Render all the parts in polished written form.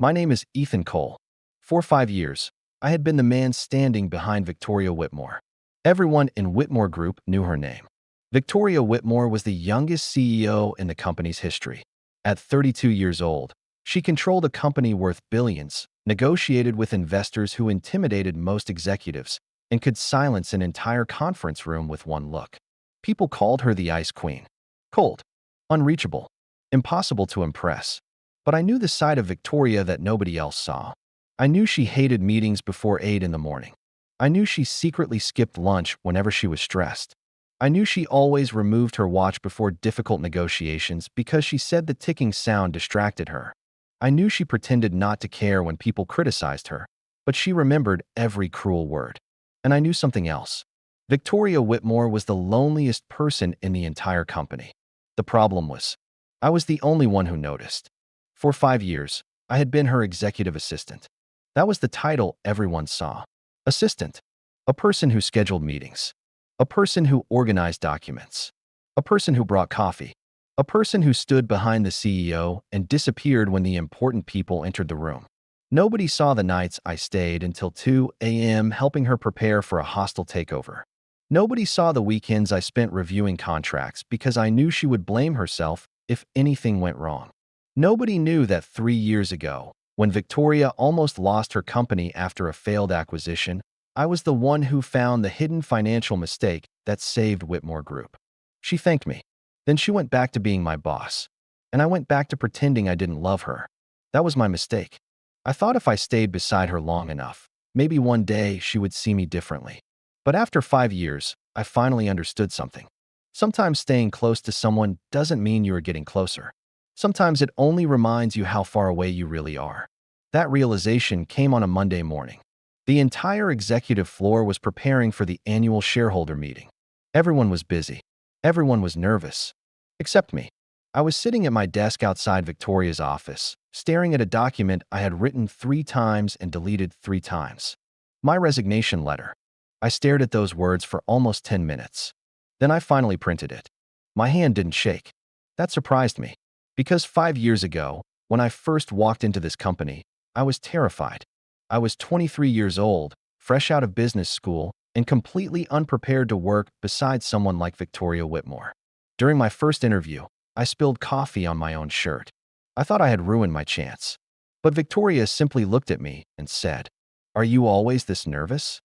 My name is Ethan Cole. For 5 years, I had been the man standing behind Victoria Whitmore. Everyone in Whitmore Group knew her name. Victoria Whitmore was the youngest CEO in the company's history. At 32 years old, she controlled a company worth billions, negotiated with investors who intimidated most executives, and could silence an entire conference room with one look. People called her the Ice Queen. Cold, unreachable, impossible to impress. But I knew the side of Victoria that nobody else saw. I knew she hated meetings before 8 in the morning. I knew she secretly skipped lunch whenever she was stressed. I knew she always removed her watch before difficult negotiations because she said the ticking sound distracted her. I knew she pretended not to care when people criticized her, but she remembered every cruel word. And I knew something else. Victoria Whitmore was the loneliest person in the entire company. The problem was, I was the only one who noticed. For 5 years, I had been her executive assistant. That was the title everyone saw. Assistant. A person who scheduled meetings. A person who organized documents. A person who brought coffee. A person who stood behind the CEO and disappeared when the important people entered the room. Nobody saw the nights I stayed until 2 a.m. helping her prepare for a hostile takeover. Nobody saw the weekends I spent reviewing contracts because I knew she would blame herself if anything went wrong. Nobody knew that 3 years ago, when Victoria almost lost her company after a failed acquisition, I was the one who found the hidden financial mistake that saved Whitmore Group. She thanked me. Then she went back to being my boss. And I went back to pretending I didn't love her. That was my mistake. I thought if I stayed beside her long enough, maybe one day she would see me differently. But after 5 years, I finally understood something. Sometimes staying close to someone doesn't mean you are getting closer. Sometimes it only reminds you how far away you really are. That realization came on a Monday morning. The entire executive floor was preparing for the annual shareholder meeting. Everyone was busy. Everyone was nervous. Except me. I was sitting at my desk outside Victoria's office, staring at a document I had written 3 times and deleted 3 times. My resignation letter. I stared at those words for almost 10 minutes. Then I finally printed it. My hand didn't shake. That surprised me. Because 5 years ago, when I first walked into this company, I was terrified. I was 23 years old, fresh out of business school, and completely unprepared to work beside someone like Victoria Whitmore. During my first interview, I spilled coffee on my own shirt. I thought I had ruined my chance. But Victoria simply looked at me and said, "Are you always this nervous?"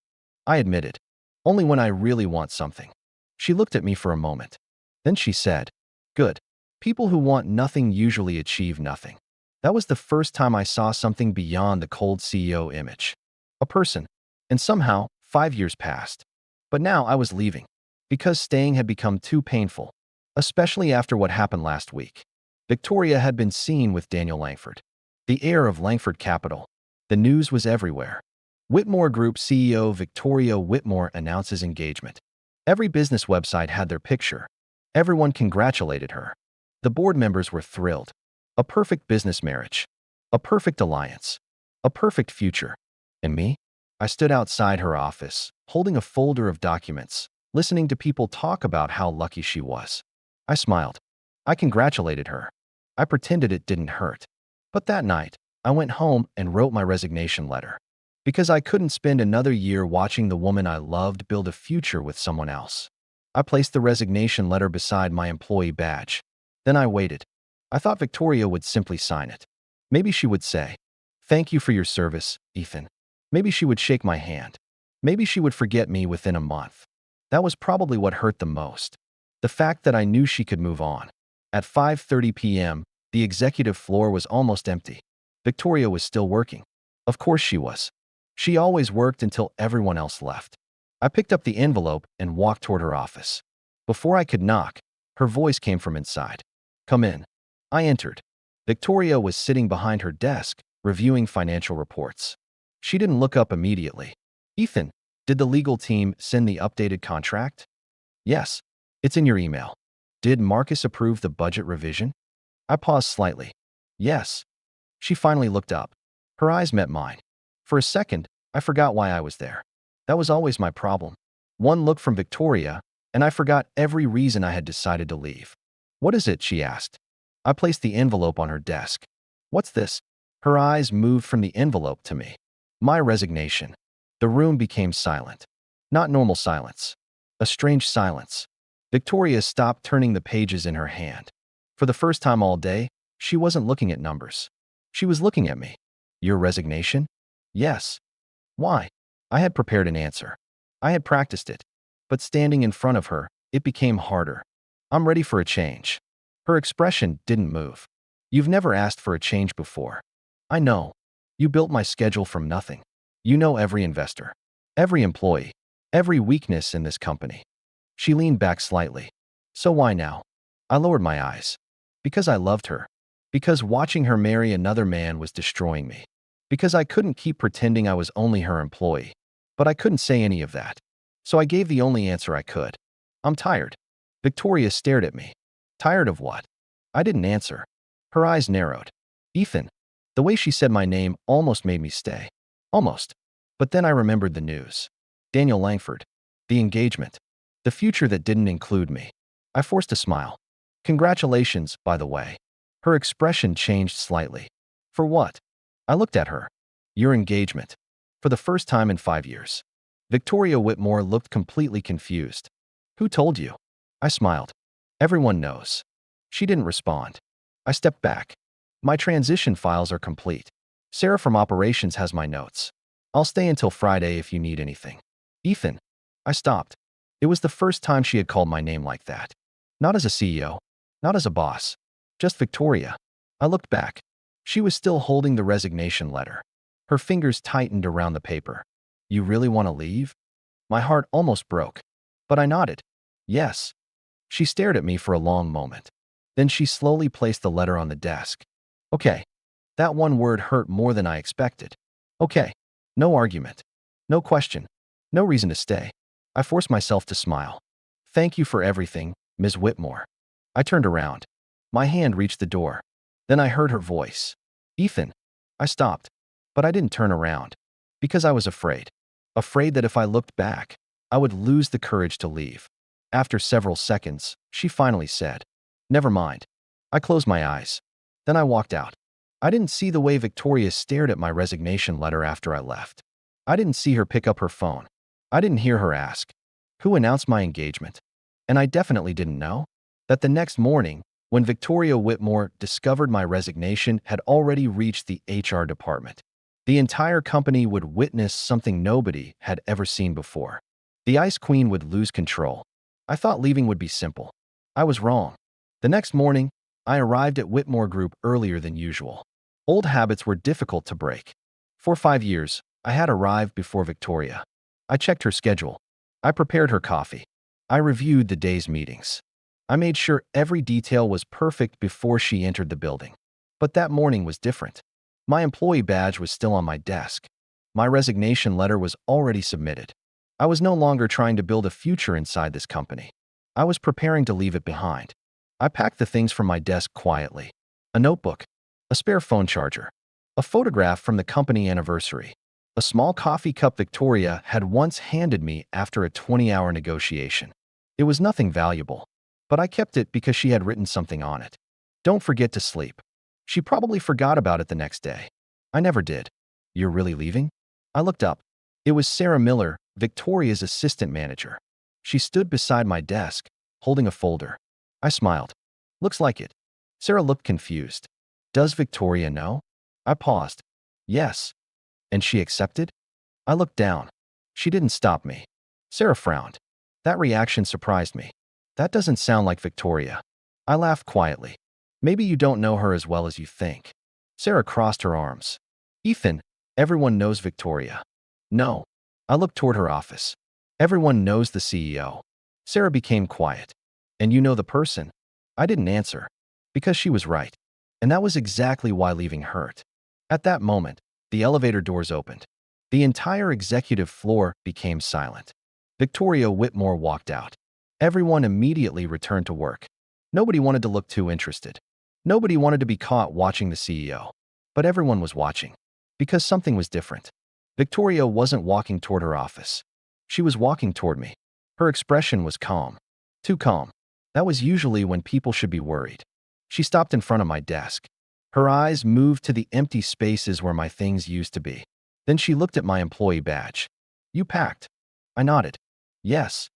I admitted, "Only when I really want something." She looked at me for a moment. Then she said, "Good. People who want nothing usually achieve nothing." That was the first time I saw something beyond the cold CEO image. A person. And somehow, 5 years passed. But now I was leaving. Because staying had become too painful. Especially after what happened last week. Victoria had been seen with Daniel Langford, the heir of Langford Capital. The news was everywhere. Whitmore Group CEO Victoria Whitmore announces engagement. Every business website had their picture. Everyone congratulated her. The board members were thrilled. A perfect business marriage. A perfect alliance. A perfect future. And me? I stood outside her office, holding a folder of documents, listening to people talk about how lucky she was. I smiled. I congratulated her. I pretended it didn't hurt. But that night, I went home and wrote my resignation letter. Because I couldn't spend another year watching the woman I loved build a future with someone else. I placed the resignation letter beside my employee badge. Then I waited. I thought Victoria would simply sign it. Maybe she would say, "Thank you for your service, Ethan." Maybe she would shake my hand. Maybe she would forget me within a month. That was probably what hurt the most. The fact that I knew she could move on. At 5:30 p.m., the executive floor was almost empty. Victoria was still working. Of course she was. She always worked until everyone else left. I picked up the envelope and walked toward her office. Before I could knock, her voice came from inside. "Come in." I entered. Victoria was sitting behind her desk, reviewing financial reports. She didn't look up immediately. "Ethan, did the legal team send the updated contract?" "Yes. It's in your email." "Did Marcus approve the budget revision?" I paused slightly. "Yes." She finally looked up. Her eyes met mine. For a second, I forgot why I was there. That was always my problem. One look from Victoria, and I forgot every reason I had decided to leave. "What is it?" she asked. I placed the envelope on her desk. "What's this?" Her eyes moved from the envelope to me. My resignation. The room became silent. Not normal silence. A strange silence. Victoria stopped turning the pages in her hand. For the first time all day, she wasn't looking at numbers. She was looking at me. Your resignation? Yes. Why? I had prepared an answer. I had practiced it. But standing in front of her, it became harder. I'm ready for a change. Her expression didn't move. You've never asked for a change before. I know. You built my schedule from nothing. You know every investor, every employee, every weakness in this company. She leaned back slightly. So why now? I lowered my eyes. Because I loved her. Because watching her marry another man was destroying me. Because I couldn't keep pretending I was only her employee. But I couldn't say any of that. So I gave the only answer I could. I'm tired. Victoria stared at me. Tired of what? I didn't answer. Her eyes narrowed. Ethan. The way she said my name almost made me stay. Almost. But then I remembered the news. Daniel Langford. The engagement. The future that didn't include me. I forced a smile. Congratulations, by the way. Her expression changed slightly. For what? I looked at her. Your engagement. For the first time in 5 years. Victoria Whitmore looked completely confused. Who told you? I smiled. Everyone knows. She didn't respond. I stepped back. My transition files are complete. Sarah from operations has my notes. I'll stay until Friday if you need anything. Ethan. I stopped. It was the first time she had called my name like that. Not as a CEO. Not as a boss. Just Victoria. I looked back. She was still holding the resignation letter. Her fingers tightened around the paper. You really want to leave? My heart almost broke. But I nodded. Yes. She stared at me for a long moment. Then she slowly placed the letter on the desk. Okay. That one word hurt more than I expected. Okay. No argument. No question. No reason to stay. I forced myself to smile. Thank you for everything, Ms. Whitmore. I turned around. My hand reached the door. Then I heard her voice. Ethan. I stopped. But I didn't turn around. Because I was afraid. Afraid that if I looked back, I would lose the courage to leave. After several seconds, she finally said, Never mind. I closed my eyes. Then I walked out. I didn't see the way Victoria stared at my resignation letter after I left. I didn't see her pick up her phone. I didn't hear her ask, who announced my engagement? And I definitely didn't know that the next morning, when Victoria Whitmore discovered my resignation had already reached the HR department, the entire company would witness something nobody had ever seen before. The Ice Queen would lose control. I thought leaving would be simple. I was wrong. The next morning, I arrived at Whitmore Group earlier than usual. Old habits were difficult to break. For 5 years, I had arrived before Victoria. I checked her schedule. I prepared her coffee. I reviewed the day's meetings. I made sure every detail was perfect before she entered the building. But that morning was different. My employee badge was still on my desk. My resignation letter was already submitted. I was no longer trying to build a future inside this company. I was preparing to leave it behind. I packed the things from my desk quietly. A notebook, a spare phone charger, a photograph from the company anniversary, a small coffee cup Victoria had once handed me after a 20-hour negotiation. It was nothing valuable, but I kept it because she had written something on it. Don't forget to sleep. She probably forgot about it the next day. I never did. You're really leaving? I looked up. It was Sarah Miller, Victoria's assistant manager. She stood beside my desk, holding a folder. I smiled. Looks like it. Sarah looked confused. Does Victoria know? I paused. Yes. And she accepted? I looked down. She didn't stop me. Sarah frowned. That reaction surprised me. That doesn't sound like Victoria. I laughed quietly. Maybe you don't know her as well as you think. Sarah crossed her arms. Ethan, everyone knows Victoria. No. I looked toward her office. Everyone knows the CEO. Sarah became quiet. And you know the person? I didn't answer. Because she was right. And that was exactly why leaving hurt. At that moment, the elevator doors opened. The entire executive floor became silent. Victoria Whitmore walked out. Everyone immediately returned to work. Nobody wanted to look too interested. Nobody wanted to be caught watching the CEO. But everyone was watching. Because something was different. Victoria wasn't walking toward her office. She was walking toward me. Her expression was calm. Too calm. That was usually when people should be worried. She stopped in front of my desk. Her eyes moved to the empty spaces where my things used to be. Then she looked at my employee badge. You packed. I nodded. Yes.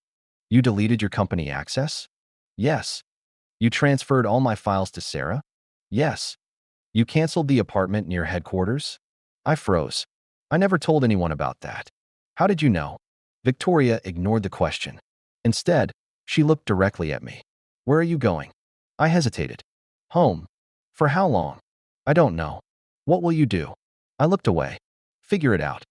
You deleted your company access? Yes. You transferred all my files to Sarah? Yes. You canceled the apartment near headquarters? I froze. I never told anyone about that. How did you know? Victoria ignored the question. Instead, she looked directly at me. Where are you going? I hesitated. Home. For how long? I don't know. What will you do? I looked away. Figure it out.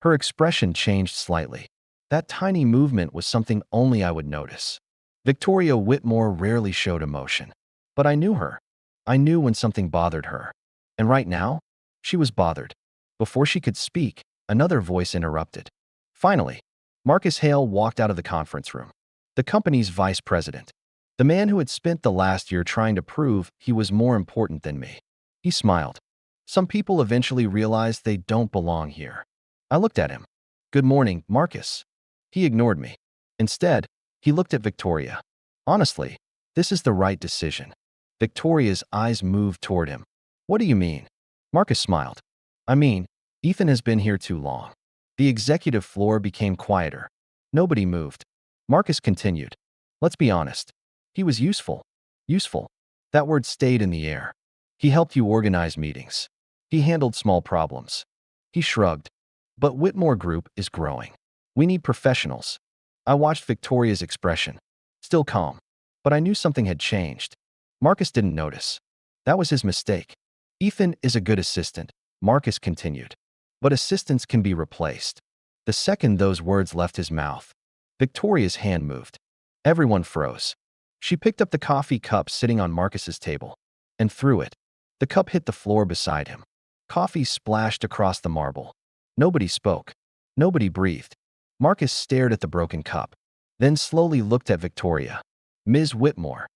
Her expression changed slightly. That tiny movement was something only I would notice. Victoria Whitmore rarely showed emotion. But I knew her. I knew when something bothered her. And right now, she was bothered. Before she could speak, another voice interrupted. Finally, Marcus Hale walked out of the conference room. The company's vice president. The man who had spent the last year trying to prove he was more important than me. He smiled. Some people eventually realize they don't belong here. I looked at him. Good morning, Marcus. He ignored me. Instead, he looked at Victoria. Honestly, this is the right decision. Victoria's eyes moved toward him. What do you mean? Marcus smiled. I mean, Ethan has been here too long. The executive floor became quieter. Nobody moved. Marcus continued. Let's be honest. He was useful. Useful. That word stayed in the air. He helped you organize meetings. He handled small problems. He shrugged. But Whitmore Group is growing. We need professionals. I watched Victoria's expression. Still calm. But I knew something had changed. Marcus didn't notice. That was his mistake. Ethan is a good assistant, Marcus continued. But assistants can be replaced. The second those words left his mouth, Victoria's hand moved. Everyone froze. She picked up the coffee cup sitting on Marcus's table and threw it. The cup hit the floor beside him. Coffee splashed across the marble. Nobody spoke. Nobody breathed. Marcus stared at the broken cup, then slowly looked at Victoria. Ms. Whitmore.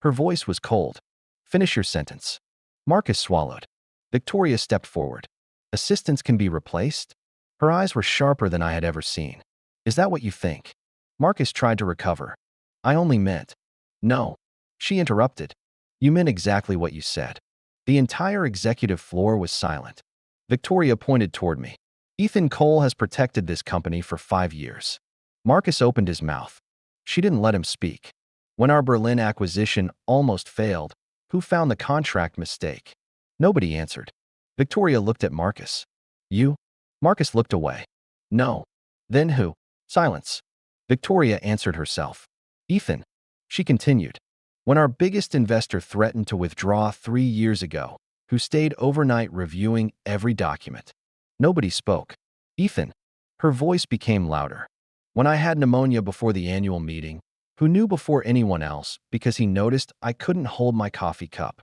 Her voice was cold. Finish your sentence. Marcus swallowed. Victoria stepped forward. Assistants can be replaced? Her eyes were sharper than I had ever seen. Is that what you think? Marcus tried to recover. I only meant. No. She interrupted. You meant exactly what you said. The entire executive floor was silent. Victoria pointed toward me. Ethan Cole has protected this company for 5 years. Marcus opened his mouth. She didn't let him speak. When our Berlin acquisition almost failed, who found the contract mistake? Nobody answered. Victoria looked at Marcus. You? Marcus looked away. No. Then who? Silence. Victoria answered herself. Ethan. She continued. When our biggest investor threatened to withdraw 3 years ago, who stayed overnight reviewing every document. Nobody spoke. Ethan. Her voice became louder. When I had pneumonia before the annual meeting, who knew before anyone else because he noticed I couldn't hold my coffee cup.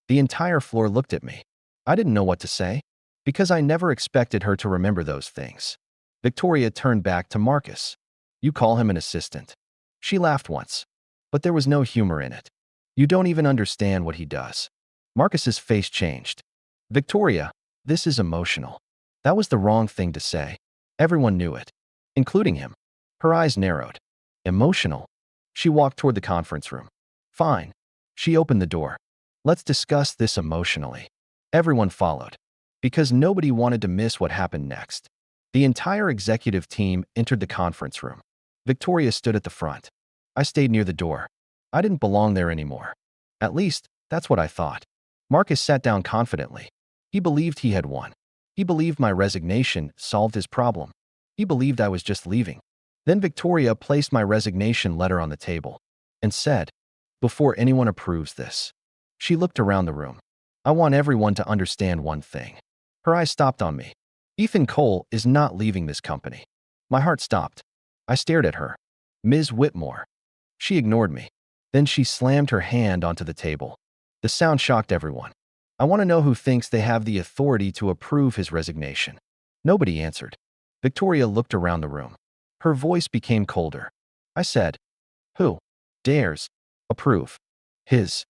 The entire floor looked at me. I didn't know what to say, because I never expected her to remember those things. Victoria turned back to Marcus. You call him an assistant. She laughed once, but there was no humor in it. You don't even understand what he does. Marcus's face changed. Victoria, this is emotional. That was the wrong thing to say. Everyone knew it, including him. Her eyes narrowed. Emotional? She walked toward the conference room. Fine. She opened the door. Let's discuss this emotionally. Everyone followed, because nobody wanted to miss what happened next. The entire executive team entered the conference room. Victoria stood at the front. I stayed near the door. I didn't belong there anymore. At least, that's what I thought. Marcus sat down confidently. He believed he had won. He believed my resignation solved his problem. He believed I was just leaving. Then Victoria placed my resignation letter on the table and said, before anyone approves this. She looked around the room. I want everyone to understand one thing. Her eyes stopped on me. Ethan Cole is not leaving this company. My heart stopped. I stared at her. Ms. Whitmore. She ignored me. Then she slammed her hand onto the table. The sound shocked everyone. I want to know who thinks they have the authority to approve his resignation. Nobody answered. Victoria looked around the room. Her voice became colder. I said, who dares approve his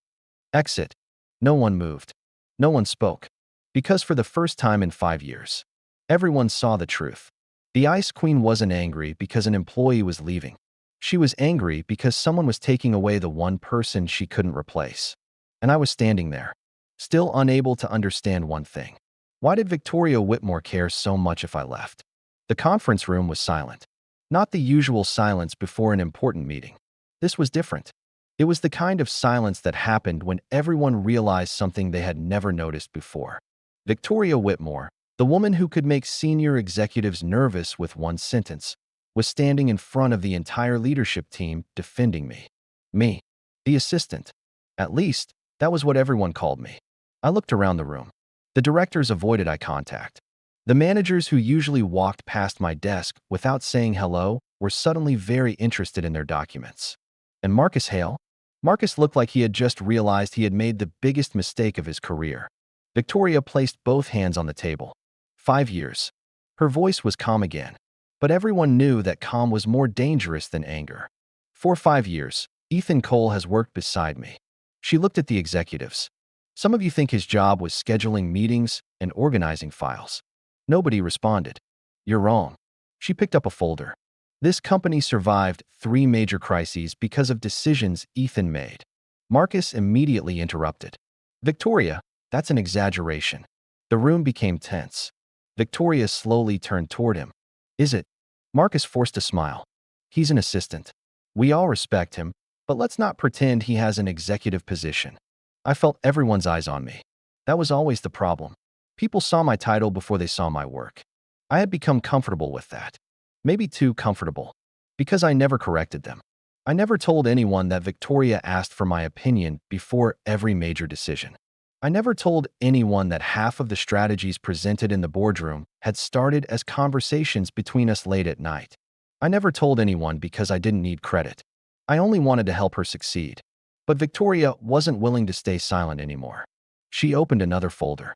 exit? No one moved. No one spoke. Because for the first time in 5 years, everyone saw the truth. The Ice Queen wasn't angry because an employee was leaving. She was angry because someone was taking away the one person she couldn't replace. And I was standing there, still unable to understand one thing. Why did Victoria Whitmore care so much if I left? The conference room was silent. Not the usual silence before an important meeting. This was different. It was the kind of silence that happened when everyone realized something they had never noticed before. Victoria Whitmore, the woman who could make senior executives nervous with one sentence, was standing in front of the entire leadership team defending me. Me, the assistant. At least, that was what everyone called me. I looked around the room. The directors avoided eye contact. The managers who usually walked past my desk without saying hello were suddenly very interested in their documents. And Marcus Hale? Marcus looked like he had just realized he had made the biggest mistake of his career. Victoria placed both hands on the table. 5 years. Her voice was calm again. But everyone knew that calm was more dangerous than anger. For 5 years, Ethan Cole has worked beside me. She looked at the executives. Some of you think his job was scheduling meetings and organizing files. Nobody responded. You're wrong. She picked up a folder. This company survived 3 major crises because of decisions Ethan made. Marcus immediately interrupted. Victoria, that's an exaggeration. The room became tense. Victoria slowly turned toward him. Is it? Marcus forced a smile. He's an assistant. We all respect him, but let's not pretend he has an executive position. I felt everyone's eyes on me. That was always the problem. People saw my title before they saw my work. I had become comfortable with that. Maybe too comfortable. Because I never corrected them. I never told anyone that Victoria asked for my opinion before every major decision. I never told anyone that half of the strategies presented in the boardroom had started as conversations between us late at night. I never told anyone because I didn't need credit. I only wanted to help her succeed. But Victoria wasn't willing to stay silent anymore. She opened another folder.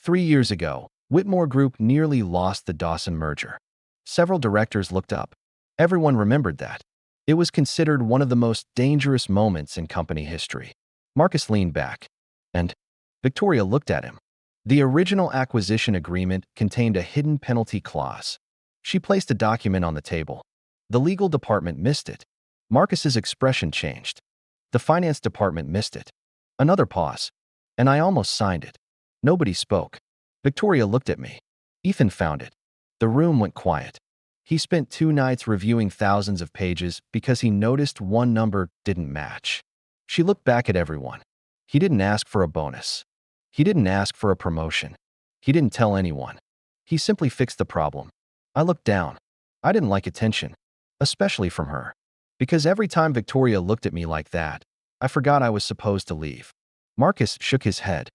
3 years ago, Whitmore Group nearly lost the Dawson merger. Several directors looked up. Everyone remembered that. It was considered one of the most dangerous moments in company history. Marcus leaned back. And Victoria looked at him. The original acquisition agreement contained a hidden penalty clause. She placed a document on the table. The legal department missed it. Marcus's expression changed. The finance department missed it. Another pause. And I almost signed it. Nobody spoke. Victoria looked at me. Ethan found it. The room went quiet. He spent 2 nights reviewing thousands of pages because he noticed one number didn't match. She looked back at everyone. He didn't ask for a bonus. He didn't ask for a promotion. He didn't tell anyone. He simply fixed the problem. I looked down. I didn't like attention, especially from her. Because every time Victoria looked at me like that, I forgot I was supposed to leave. Marcus shook his head.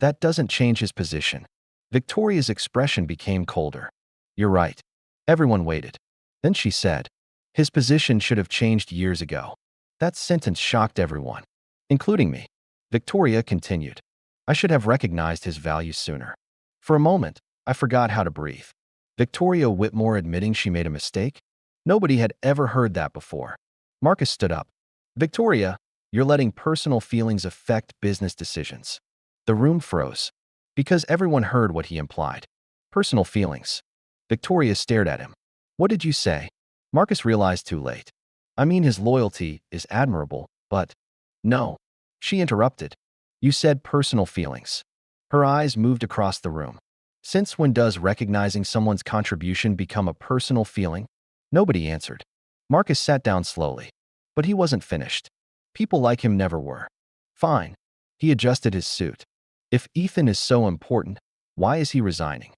That doesn't change his position. Victoria's expression became colder. You're right. Everyone waited. Then she said, his position should have changed years ago. That sentence shocked everyone, including me. Victoria continued. I should have recognized his value sooner. For a moment, I forgot how to breathe. Victoria Whitmore admitting she made a mistake? Nobody had ever heard that before. Marcus stood up. Victoria, you're letting personal feelings affect business decisions. The room froze. Because everyone heard what he implied. Personal feelings. Victoria stared at him. What did you say? Marcus realized too late. I mean, his loyalty is admirable, but… No. She interrupted. You said personal feelings. Her eyes moved across the room. Since when does recognizing someone's contribution become a personal feeling? Nobody answered. Marcus sat down slowly. But he wasn't finished. People like him never were. Fine. He adjusted his suit. If Ethan is so important, why is he resigning?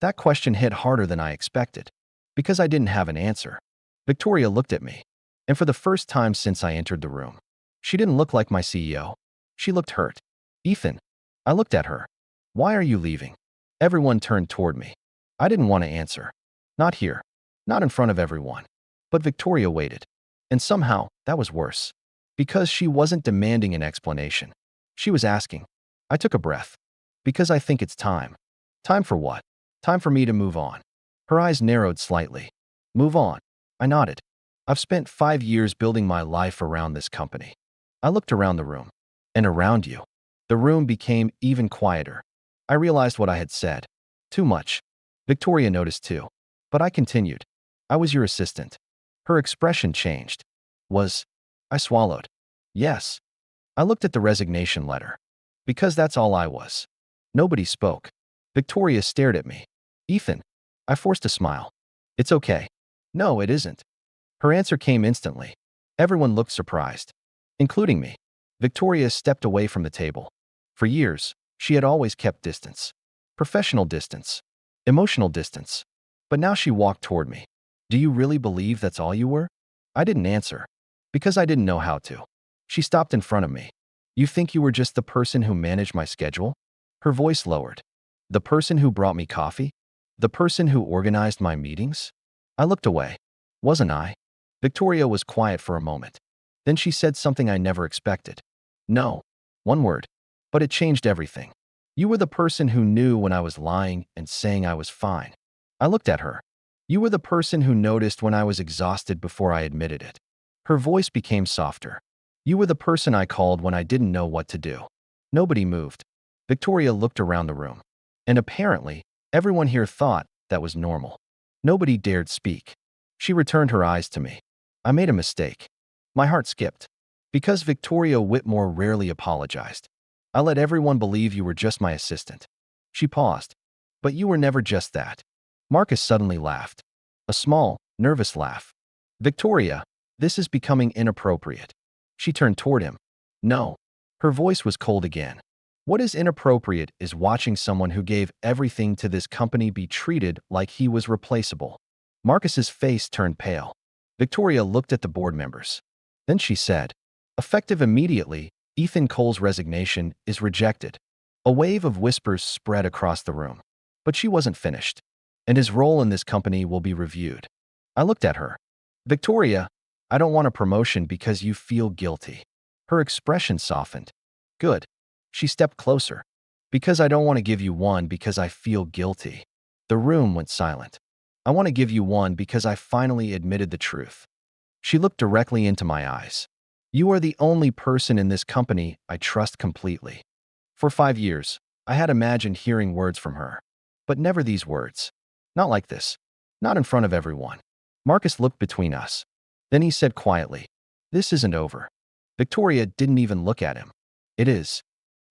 That question hit harder than I expected. Because I didn't have an answer. Victoria looked at me. And for the first time since I entered the room, she didn't look like my CEO. She looked hurt. Ethan. I looked at her. Why are you leaving? Everyone turned toward me. I didn't want to answer. Not here. Not in front of everyone. But Victoria waited. And somehow, that was worse. Because she wasn't demanding an explanation. She was asking. I took a breath. Because I think it's time. Time for what? Time for me to move on. Her eyes narrowed slightly. Move on. I nodded. I've spent 5 years building my life around this company. I looked around the room. And around you. The room became even quieter. I realized what I had said. Too much. Victoria noticed too. But I continued. I was your assistant. Her expression changed. I swallowed. Yes. I looked at the resignation letter. Because that's all I was. Nobody spoke. Victoria stared at me. Ethan. I forced a smile. It's okay. No, it isn't. Her answer came instantly. Everyone looked surprised, including me. Victoria stepped away from the table. For years, she had always kept distance. Professional distance. Emotional distance. But now she walked toward me. Do you really believe that's all you were? I didn't answer. Because I didn't know how to. She stopped in front of me. You think you were just the person who managed my schedule? Her voice lowered. The person who brought me coffee? The person who organized my meetings? I looked away. Wasn't I? Victoria was quiet for a moment. Then she said something I never expected. No. One word. But it changed everything. You were the person who knew when I was lying and saying I was fine. I looked at her. You were the person who noticed when I was exhausted before I admitted it. Her voice became softer. You were the person I called when I didn't know what to do. Nobody moved. Victoria looked around the room. And apparently, everyone here thought that was normal. Nobody dared speak. She returned her eyes to me. I made a mistake. My heart skipped. Because Victoria Whitmore rarely apologized. I let everyone believe you were just my assistant. She paused. But you were never just that. Marcus suddenly laughed. A small, nervous laugh. Victoria, this is becoming inappropriate. She turned toward him. No. Her voice was cold again. What is inappropriate is watching someone who gave everything to this company be treated like he was replaceable. Marcus's face turned pale. Victoria looked at the board members. Then she said, effective immediately, Ethan Cole's resignation is rejected. A wave of whispers spread across the room. But she wasn't finished. And his role in this company will be reviewed. I looked at her. Victoria, I don't want a promotion because you feel guilty. Her expression softened. Good. She stepped closer. Because I don't want to give you one because I feel guilty. The room went silent. I want to give you one because I finally admitted the truth. She looked directly into my eyes. You are the only person in this company I trust completely. For 5 years, I had imagined hearing words from her. But never these words. Not like this. Not in front of everyone. Marcus looked between us. Then he said quietly, this isn't over. Victoria didn't even look at him. It is.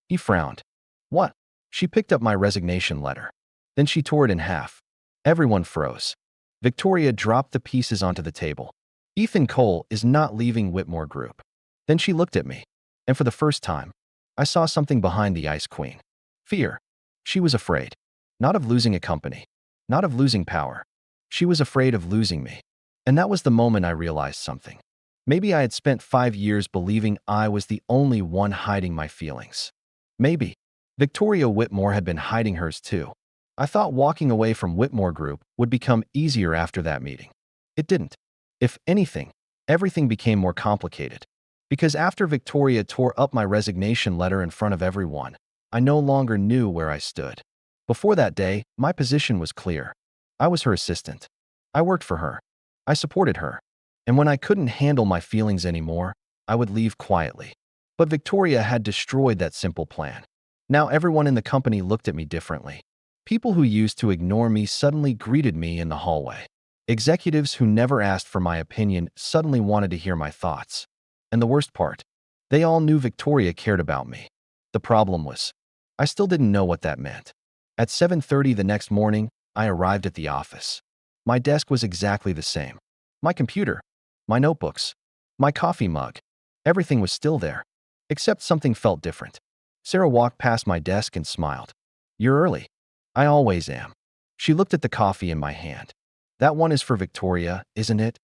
He frowned. What? She picked up my resignation letter. Then she tore it in half. Everyone froze. Victoria dropped the pieces onto the table. Ethan Cole is not leaving Whitmore Group. Then she looked at me. And for the first time, I saw something behind the Ice Queen. Fear. She was afraid. Not of losing a company. Not of losing power. She was afraid of losing me. And that was the moment I realized something. Maybe I had spent 5 years believing I was the only one hiding my feelings. Maybe. Victoria Whitmore had been hiding hers too. I thought walking away from Whitmore Group would become easier after that meeting. It didn't. If anything, everything became more complicated. Because after Victoria tore up my resignation letter in front of everyone, I no longer knew where I stood. Before that day, my position was clear. I was her assistant. I worked for her. I supported her. And when I couldn't handle my feelings anymore, I would leave quietly. But Victoria had destroyed that simple plan. Now everyone in the company looked at me differently. People who used to ignore me suddenly greeted me in the hallway. Executives who never asked for my opinion suddenly wanted to hear my thoughts. And the worst part, they all knew Victoria cared about me. The problem was, I still didn't know what that meant. At 7:30 the next morning, I arrived at the office. My desk was exactly the same. My computer, my notebooks, my coffee mug, everything was still there. Except something felt different. Sarah walked past my desk and smiled. You're early. I always am. She looked at the coffee in my hand. That one is for Victoria, isn't it?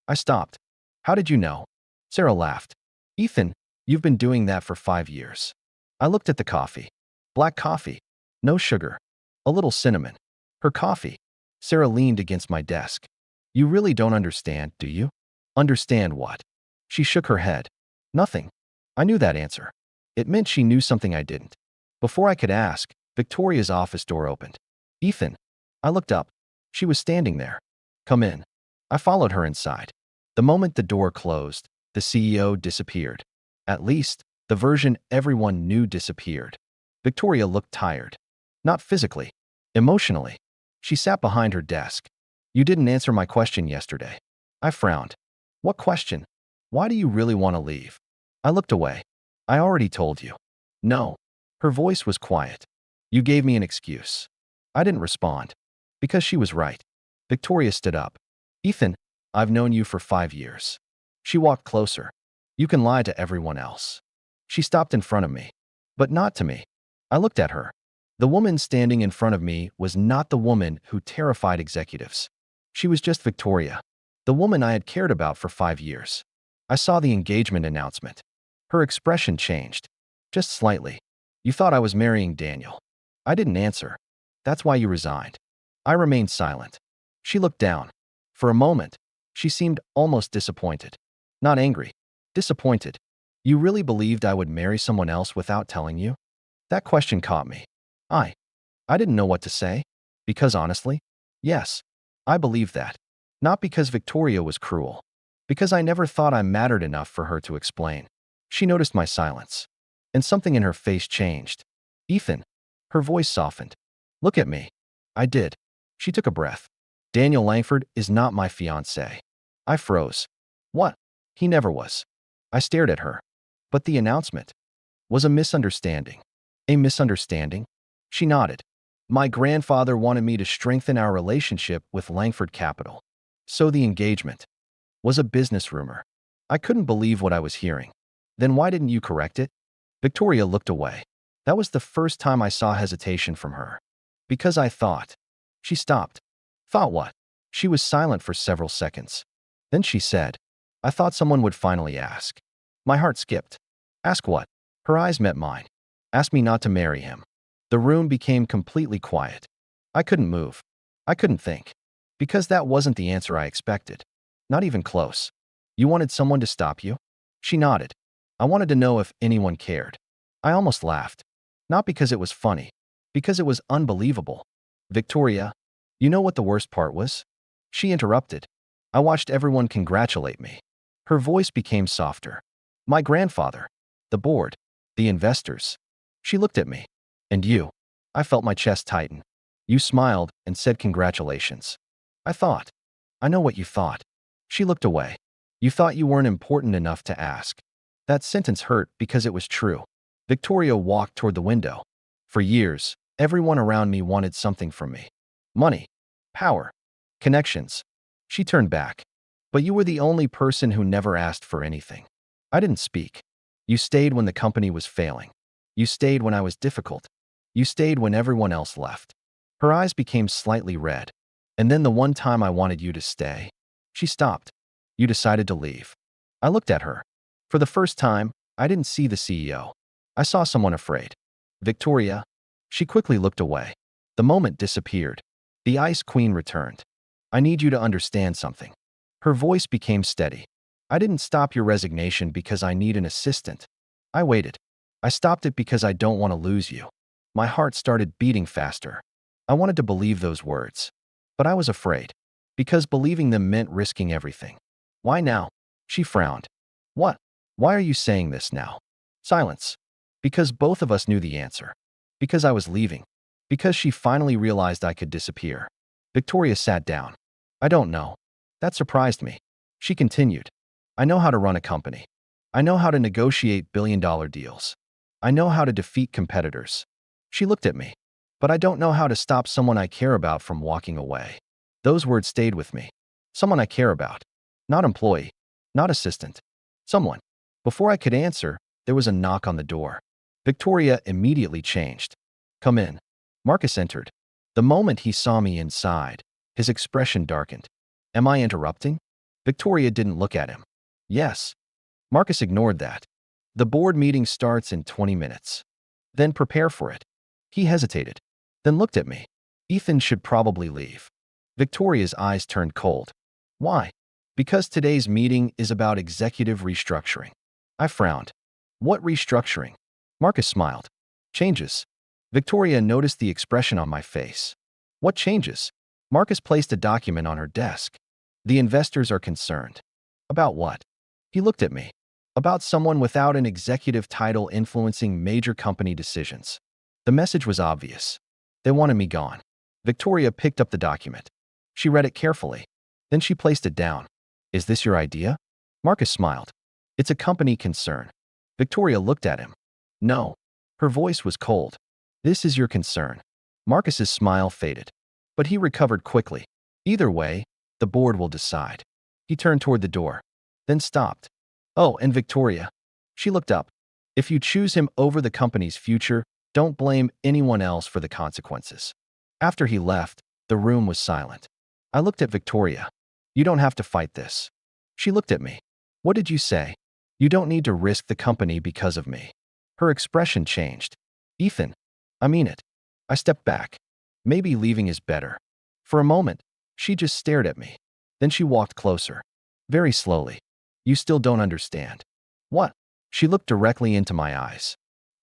I stopped. How did you know? Sarah laughed. Ethan, you've been doing that for 5 years. I looked at the coffee. Black coffee. No sugar. A little cinnamon. Her coffee. Sarah leaned against my desk. You really don't understand, do you? Understand what? She shook her head. Nothing. I knew that answer. It meant she knew something I didn't. Before I could ask, Victoria's office door opened. Ethan. I looked up. She was standing there. Come in. I followed her inside. The moment the door closed, the CEO disappeared. At least, the version everyone knew disappeared. Victoria looked tired. Not physically. Emotionally. She sat behind her desk. You didn't answer my question yesterday. I frowned. What question? Why do you really want to leave? I looked away. I already told you. No. Her voice was quiet. You gave me an excuse. I didn't respond. Because she was right. Victoria stood up. Ethan, I've known you for 5 years. She walked closer. You can lie to everyone else. She stopped in front of me. But not to me. I looked at her. The woman standing in front of me was not the woman who terrified executives. She was just Victoria, the woman I had cared about for 5 years. I saw the engagement announcement. Her expression changed. Just slightly. You thought I was marrying Daniel. I didn't answer. That's why you resigned. I remained silent. She looked down. For a moment, she seemed almost disappointed. Not angry. Disappointed. You really believed I would marry someone else without telling you? That question caught me. I didn't know what to say. Because honestly, yes, I believed that. Not because Victoria was cruel. Because I never thought I mattered enough for her to explain. She noticed my silence. And something in her face changed. Ethan. Her voice softened. Look at me. I did. She took a breath. Daniel Langford is not my fiancé. I froze. What? He never was. I stared at her. But the announcement was a misunderstanding. A misunderstanding? She nodded. My grandfather wanted me to strengthen our relationship with Langford Capital. So the engagement was a business rumor. I couldn't believe what I was hearing. Then why didn't you correct it? Victoria looked away. That was the first time I saw hesitation from her. Because I thought. She stopped. Thought what? She was silent for several seconds. Then she said, I thought someone would finally ask. My heart skipped. Ask what? Her eyes met mine. Ask me not to marry him. The room became completely quiet. I couldn't move. I couldn't think. Because that wasn't the answer I expected. Not even close. You wanted someone to stop you? She nodded. I wanted to know if anyone cared. I almost laughed. Not because it was funny. Because it was unbelievable. Victoria, you know what the worst part was? She interrupted. I watched everyone congratulate me. Her voice became softer. My grandfather. The board. The investors. She looked at me. And you. I felt my chest tighten. You smiled and said congratulations. I thought. I know what you thought. She looked away. You thought you weren't important enough to ask. That sentence hurt because it was true. Victoria walked toward the window. For years, everyone around me wanted something from me. Money. Power. Connections. She turned back. But you were the only person who never asked for anything. I didn't speak. You stayed when the company was failing. You stayed when I was difficult. You stayed when everyone else left. Her eyes became slightly red. And then the one time I wanted you to stay. She stopped. You decided to leave. I looked at her. For the first time, I didn't see the CEO. I saw someone afraid. Victoria. She quickly looked away. The moment disappeared. The Ice Queen returned. I need you to understand something. Her voice became steady. I didn't stop your resignation because I need an assistant. I waited. I stopped it because I don't want to lose you. My heart started beating faster. I wanted to believe those words. But I was afraid. Because believing them meant risking everything. Why now? She frowned. What? Why are you saying this now? Silence. Because both of us knew the answer. Because I was leaving. Because she finally realized I could disappear. Victoria sat down. I don't know. That surprised me. She continued. I know how to run a company. I know how to negotiate billion-dollar deals. I know how to defeat competitors. She looked at me. But I don't know how to stop someone I care about from walking away. Those words stayed with me. Someone I care about. Not employee. Not assistant. Someone. Before I could answer, there was a knock on the door. Victoria immediately changed. Come in. Marcus entered. The moment he saw me inside, his expression darkened. Am I interrupting? Victoria didn't look at him. Yes. Marcus ignored that. The board meeting starts in 20 minutes. Then prepare for it. He hesitated. Then looked at me. Ethan should probably leave. Victoria's eyes turned cold. Why? Because today's meeting is about executive restructuring. I frowned. What restructuring? Marcus smiled. Changes. Victoria noticed the expression on my face. What changes? Marcus placed a document on her desk. The investors are concerned. About what? He looked at me. About someone without an executive title influencing major company decisions. The message was obvious. They wanted me gone. Victoria picked up the document. She read it carefully. Then she placed it down. Is this your idea? Marcus smiled. It's a company concern. Victoria looked at him. No. Her voice was cold. This is your concern. Marcus's smile faded, but he recovered quickly. Either way, the board will decide. He turned toward the door, then stopped. Oh, and Victoria. She looked up. If you choose him over the company's future, don't blame anyone else for the consequences. After he left, the room was silent. I looked at Victoria. You don't have to fight this. She looked at me. What did you say? You don't need to risk the company because of me. Her expression changed. Ethan, I mean it. I stepped back. Maybe leaving is better. For a moment, she just stared at me. Then she walked closer. Very slowly. You still don't understand. What? She looked directly into my eyes.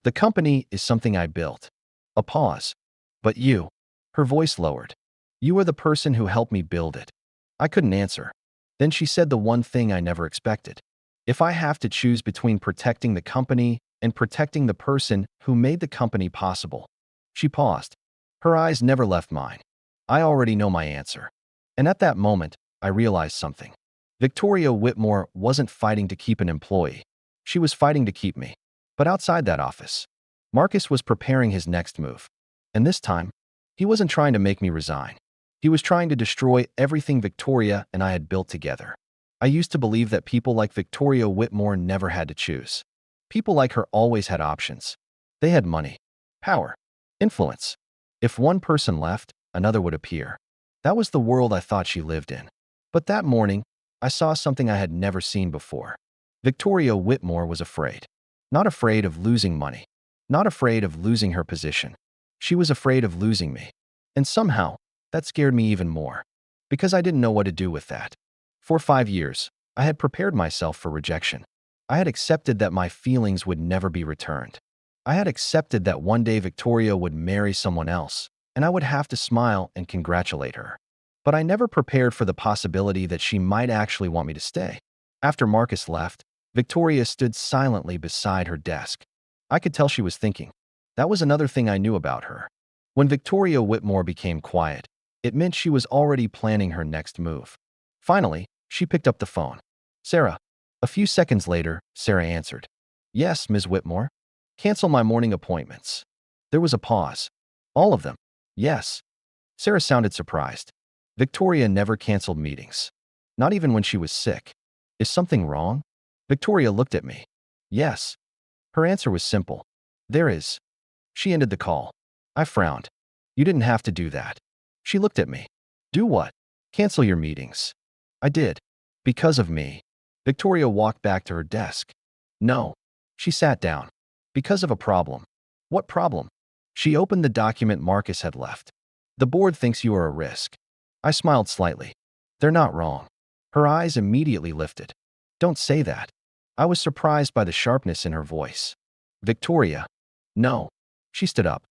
The company is something I built. A pause. But you. Her voice lowered. You are the person who helped me build it. I couldn't answer. Then she said the one thing I never expected. If I have to choose between protecting the company and protecting the person who made the company possible. She paused. Her eyes never left mine. I already know my answer. And at that moment, I realized something. Victoria Whitmore wasn't fighting to keep an employee. She was fighting to keep me. But outside that office, Marcus was preparing his next move. And this time, he wasn't trying to make me resign. He was trying to destroy everything Victoria and I had built together. I used to believe that people like Victoria Whitmore never had to choose. People like her always had options. They had money, power, influence. If one person left, another would appear. That was the world I thought she lived in. But that morning, I saw something I had never seen before. Victoria Whitmore was afraid. Not afraid of losing money. Not afraid of losing her position. She was afraid of losing me. And somehow, that scared me even more. Because I didn't know what to do with that. For 5 years, I had prepared myself for rejection. I had accepted that my feelings would never be returned. I had accepted that one day Victoria would marry someone else, and I would have to smile and congratulate her. But I never prepared for the possibility that she might actually want me to stay. After Marcus left, Victoria stood silently beside her desk. I could tell she was thinking. That was another thing I knew about her. When Victoria Whitmore became quiet, it meant she was already planning her next move. Finally, she picked up the phone. Sarah. A few seconds later, Sarah answered. Yes, Ms. Whitmore. Cancel my morning appointments. There was a pause. All of them. Yes. Sarah sounded surprised. Victoria never canceled meetings. Not even when she was sick. Is something wrong? Victoria looked at me. Yes. Her answer was simple. There is. She ended the call. I frowned. You didn't have to do that. She looked at me. Do what? Cancel your meetings. I did. Because of me. Victoria walked back to her desk. No. She sat down. Because of a problem. What problem? She opened the document Marcus had left. The board thinks you are a risk. I smiled slightly. They're not wrong. Her eyes immediately lifted. Don't say that. I was surprised by the sharpness in her voice. Victoria. No. She stood up.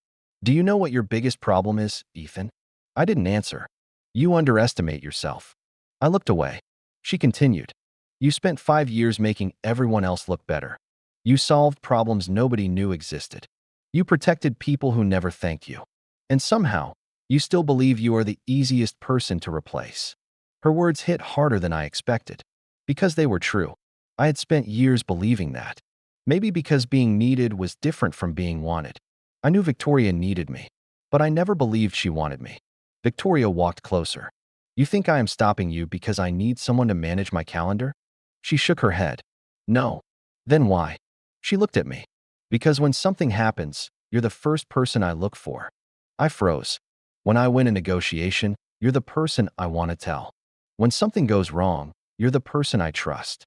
Do you know what your biggest problem is, Ethan? I didn't answer. You underestimate yourself. I looked away. She continued. You spent 5 years making everyone else look better. You solved problems nobody knew existed. You protected people who never thanked you. And somehow, you still believe you are the easiest person to replace. Her words hit harder than I expected. Because they were true. I had spent years believing that. Maybe because being needed was different from being wanted. I knew Victoria needed me, but I never believed she wanted me. Victoria walked closer. You think I am stopping you because I need someone to manage my calendar? She shook her head. No. Then why? She looked at me. Because when something happens, you're the first person I look for. I froze. When I win a negotiation, you're the person I want to tell. When something goes wrong, you're the person I trust.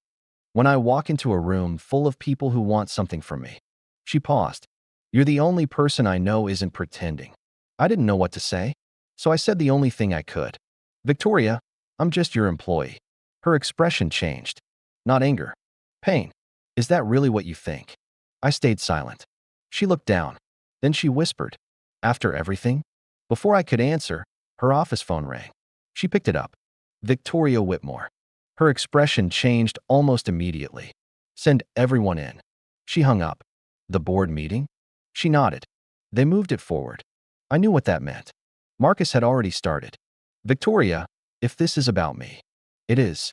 When I walk into a room full of people who want something from me. She paused. You're the only person I know isn't pretending. I didn't know what to say, so I said the only thing I could. Victoria, I'm just your employee. Her expression changed. Not anger. Pain. Is that really what you think? I stayed silent. She looked down. Then she whispered. After everything? Before I could answer, her office phone rang. She picked it up. Victoria Whitmore. Her expression changed almost immediately. Send everyone in. She hung up. The board meeting? She nodded. They moved it forward. I knew what that meant. Marcus had already started. Victoria, if this is about me. It is.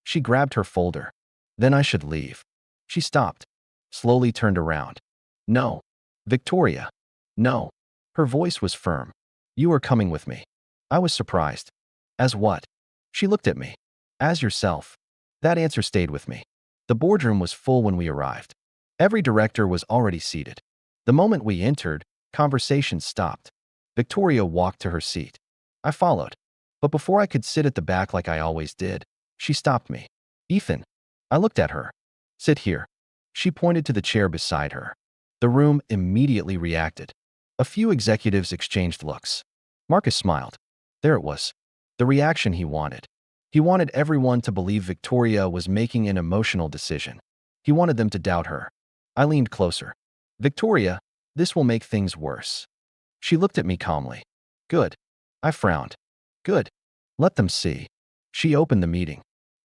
She grabbed her folder. Then I should leave. She stopped. Slowly turned around. No. Victoria. No. Her voice was firm. You are coming with me. I was surprised. As what? She looked at me. As yourself. That answer stayed with me. The boardroom was full when we arrived. Every director was already seated. The moment we entered, conversation stopped. Victoria walked to her seat. I followed. But before I could sit at the back like I always did, she stopped me. Ethan. I looked at her. Sit here. She pointed to the chair beside her. The room immediately reacted. A few executives exchanged looks. Marcus smiled. There it was. The reaction he wanted. He wanted everyone to believe Victoria was making an emotional decision. He wanted them to doubt her. I leaned closer. Victoria, this will make things worse. She looked at me calmly. Good. I frowned. Good. Let them see. She opened the meeting.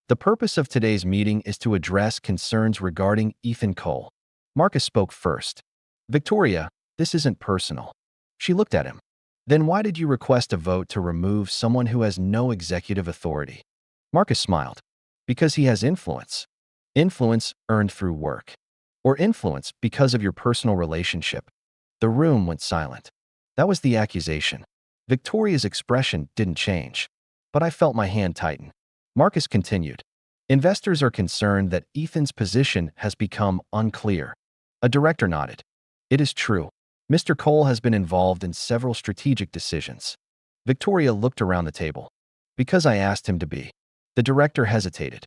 The purpose of today's meeting is to address concerns regarding Ethan Cole. Marcus spoke first. Victoria, this isn't personal. She looked at him. Then why did you request a vote to remove someone who has no executive authority? Marcus smiled. Because he has influence. Influence earned through work. Or influence because of your personal relationship. The room went silent. That was the accusation. Victoria's expression didn't change. But I felt my hand tighten. Marcus continued. Investors are concerned that Ethan's position has become unclear. A director nodded. It is true. Mr. Cole has been involved in several strategic decisions. Victoria looked around the table. Because I asked him to be. The director hesitated.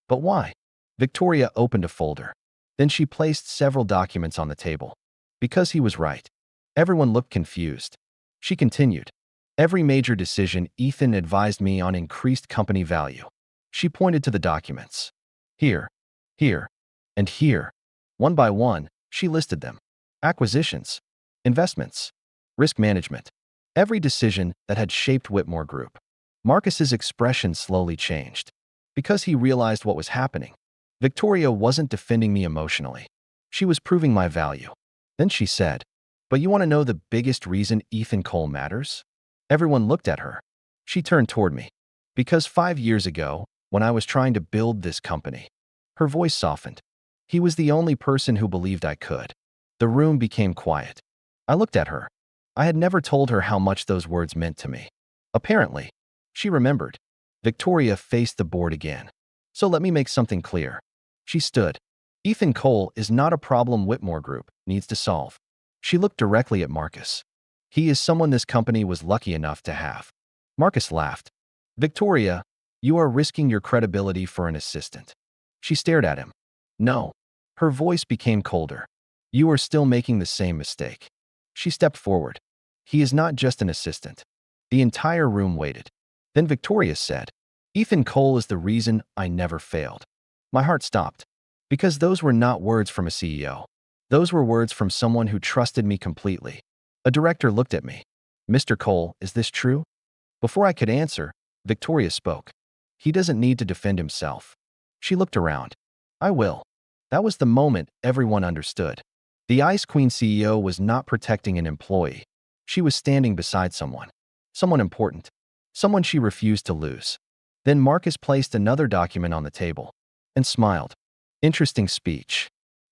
But why? Victoria opened a folder. Then she placed several documents on the table. Because he was right. Everyone looked confused. She continued. Every major decision Ethan advised me on increased company value. She pointed to the documents. Here, here, and here. One by one, she listed them. Acquisitions, investments, risk management. Every decision that had shaped Whitmore Group. Marcus's expression slowly changed. Because he realized what was happening. Victoria wasn't defending me emotionally. She was proving my value. Then she said, but you want to know the biggest reason Ethan Cole matters? Everyone looked at her. She turned toward me. Because 5 years ago, when I was trying to build this company. Her voice softened. He was the only person who believed I could. The room became quiet. I looked at her. I had never told her how much those words meant to me. Apparently, she remembered. Victoria faced the board again. So let me make something clear. She stood. Ethan Cole is not a problem Whitmore Group needs to solve. She looked directly at Marcus. He is someone this company was lucky enough to have. Marcus laughed. Victoria, you are risking your credibility for an assistant. She stared at him. No. Her voice became colder. You are still making the same mistake. She stepped forward. He is not just an assistant. The entire room waited. Then Victoria said, Ethan Cole is the reason I never failed. My heart stopped. Because those were not words from a CEO. Those were words from someone who trusted me completely. A director looked at me. Mr. Cole, is this true? Before I could answer, Victoria spoke. He doesn't need to defend himself. She looked around. I will. That was the moment everyone understood. The Ice Queen CEO was not protecting an employee. She was standing beside someone. Someone important. Someone she refused to lose. Then Marcus placed another document on the table and smiled. Interesting speech.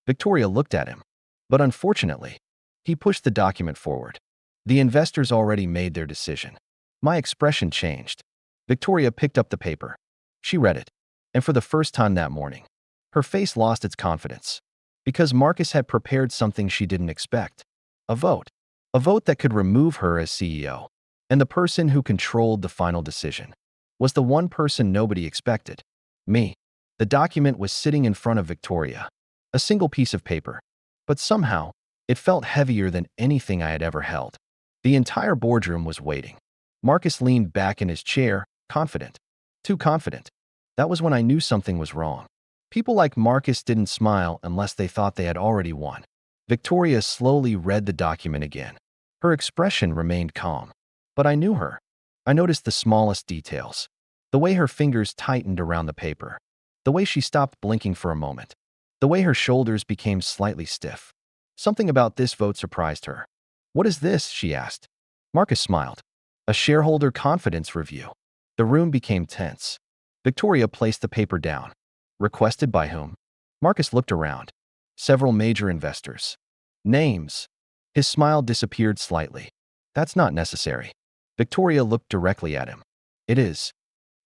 Victoria looked at him. But unfortunately, he pushed the document forward. The investors already made their decision. My expression changed. Victoria picked up the paper. She read it. And for the first time that morning, her face lost its confidence. Because Marcus had prepared something she didn't expect. A vote. A vote that could remove her as CEO. And the person who controlled the final decision was the one person nobody expected. Me. The document was sitting in front of Victoria. A single piece of paper. But somehow, it felt heavier than anything I had ever held. The entire boardroom was waiting. Marcus leaned back in his chair, confident. Too confident. That was when I knew something was wrong. People like Marcus didn't smile unless they thought they had already won. Victoria slowly read the document again. Her expression remained calm. But I knew her. I noticed the smallest details. The way her fingers tightened around the paper. The way she stopped blinking for a moment. The way her shoulders became slightly stiff. Something about this vote surprised her. What is this? She asked. Marcus smiled. A shareholder confidence review. The room became tense. Victoria placed the paper down. Requested by whom? Marcus looked around. Several major investors. Names. His smile disappeared slightly. That's not necessary. Victoria looked directly at him. It is.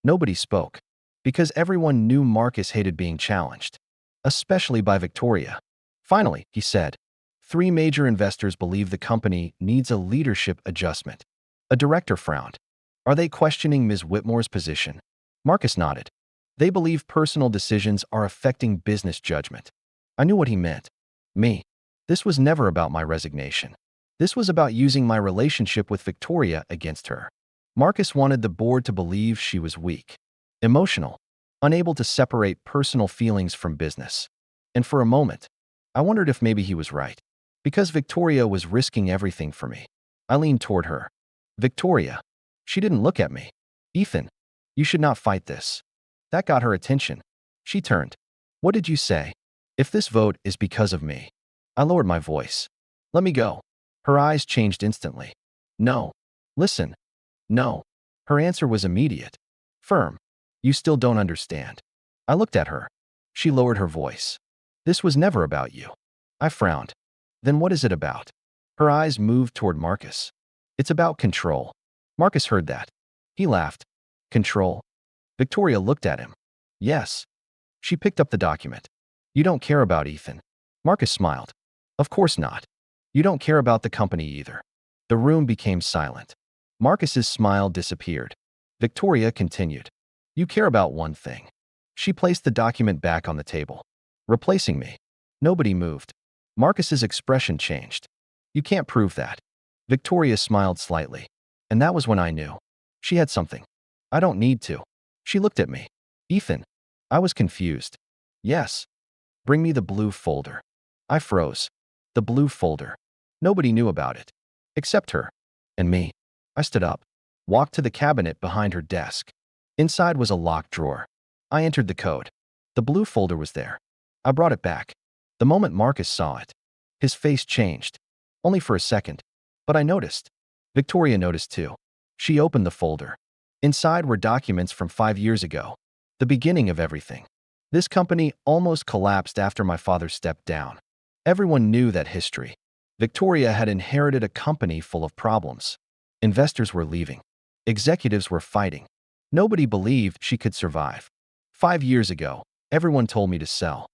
Nobody spoke. Because everyone knew Marcus hated being challenged. Especially by Victoria. Finally, he said, 3 major investors believe the company needs a leadership adjustment. A director frowned. Are they questioning Ms. Whitmore's position? Marcus nodded. They believe personal decisions are affecting business judgment. I knew what he meant. Me. This was never about my resignation. This was about using my relationship with Victoria against her. Marcus wanted the board to believe she was weak, emotional, unable to separate personal feelings from business. And for a moment, I wondered if maybe he was right. Because Victoria was risking everything for me. I leaned toward her. Victoria. She didn't look at me. Ethan, you should not fight this. That got her attention. She turned. What did you say? If this vote is because of me. I lowered my voice. Let me go. Her eyes changed instantly. No. Listen. No. Her answer was immediate. Firm. You still don't understand. I looked at her. She lowered her voice. This was never about you. I frowned. Then what is it about? Her eyes moved toward Marcus. It's about control. Marcus heard that. He laughed. Control? Victoria looked at him. Yes. She picked up the document. You don't care about Ethan. Marcus smiled. Of course not. You don't care about the company either. The room became silent. Marcus's smile disappeared. Victoria continued. You care about one thing. She placed the document back on the table. Replacing me. Nobody moved. Marcus's expression changed. You can't prove that. Victoria smiled slightly. And that was when I knew. She had something. I don't need to. She looked at me. Ethan. I was confused. Yes. Bring me the blue folder. I froze. The blue folder. Nobody knew about it. Except her. And me. I stood up. Walked to the cabinet behind her desk. Inside was a locked drawer. I entered the code. The blue folder was there. I brought it back. The moment Marcus saw it, his face changed. Only for a second. But I noticed. Victoria noticed too. She opened the folder. Inside were documents from 5 years ago. The beginning of everything. This company almost collapsed after my father stepped down. Everyone knew that history. Victoria had inherited a company full of problems. Investors were leaving. Executives were fighting. Nobody believed she could survive. 5 years ago, everyone told me to sell.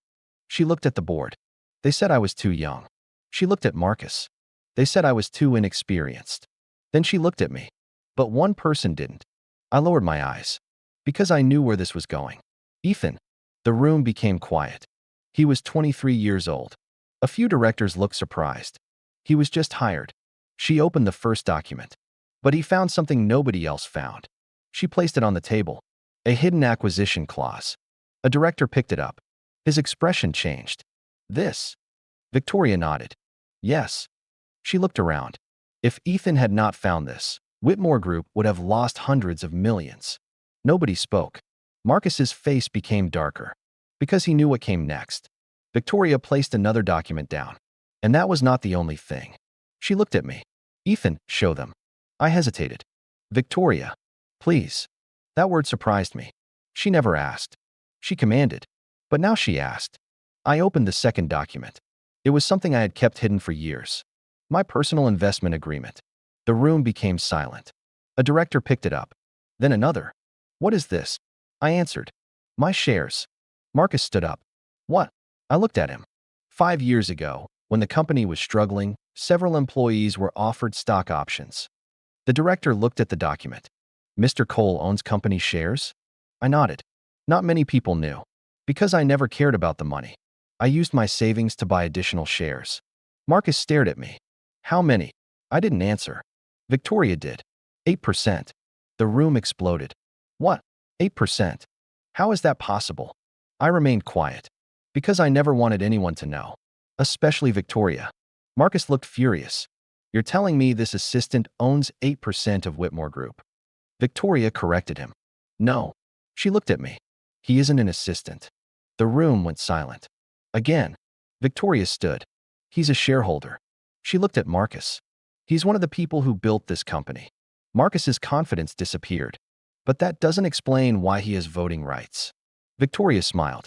She looked at the board. They said I was too young. She looked at Marcus. They said I was too inexperienced. Then she looked at me. But one person didn't. I lowered my eyes. Because I knew where this was going. Ethan. The room became quiet. He was 23 years old. A few directors looked surprised. He was just hired. She opened the first document. But he found something nobody else found. She placed it on the table. A hidden acquisition clause. A director picked it up. His expression changed. This. Victoria nodded. Yes. She looked around. If Ethan had not found this, Whitmore Group would have lost hundreds of millions. Nobody spoke. Marcus's face became darker. Because he knew what came next. Victoria placed another document down. And that was not the only thing. She looked at me. Ethan, show them. I hesitated. Victoria. Please. That word surprised me. She never asked. She commanded. But now she asked. I opened the second document. It was something I had kept hidden for years. My personal investment agreement. The room became silent. A director picked it up. Then another. What is this? I answered. My shares. Marcus stood up. What? I looked at him. 5 years ago, when the company was struggling, several employees were offered stock options. The director looked at the document. Mr. Cole owns company shares? I nodded. Not many people knew. Because I never cared about the money. I used my savings to buy additional shares. Marcus stared at me. How many? I didn't answer. Victoria did. 8%. The room exploded. What? 8%? How is that possible? I remained quiet. Because I never wanted anyone to know. Especially Victoria. Marcus looked furious. You're telling me this assistant owns 8% of Whitmore Group? Victoria corrected him. No. She looked at me. He isn't an assistant. The room went silent. Again. Victoria stood. He's a shareholder. She looked at Marcus. He's one of the people who built this company. Marcus's confidence disappeared. But that doesn't explain why he has voting rights. Victoria smiled.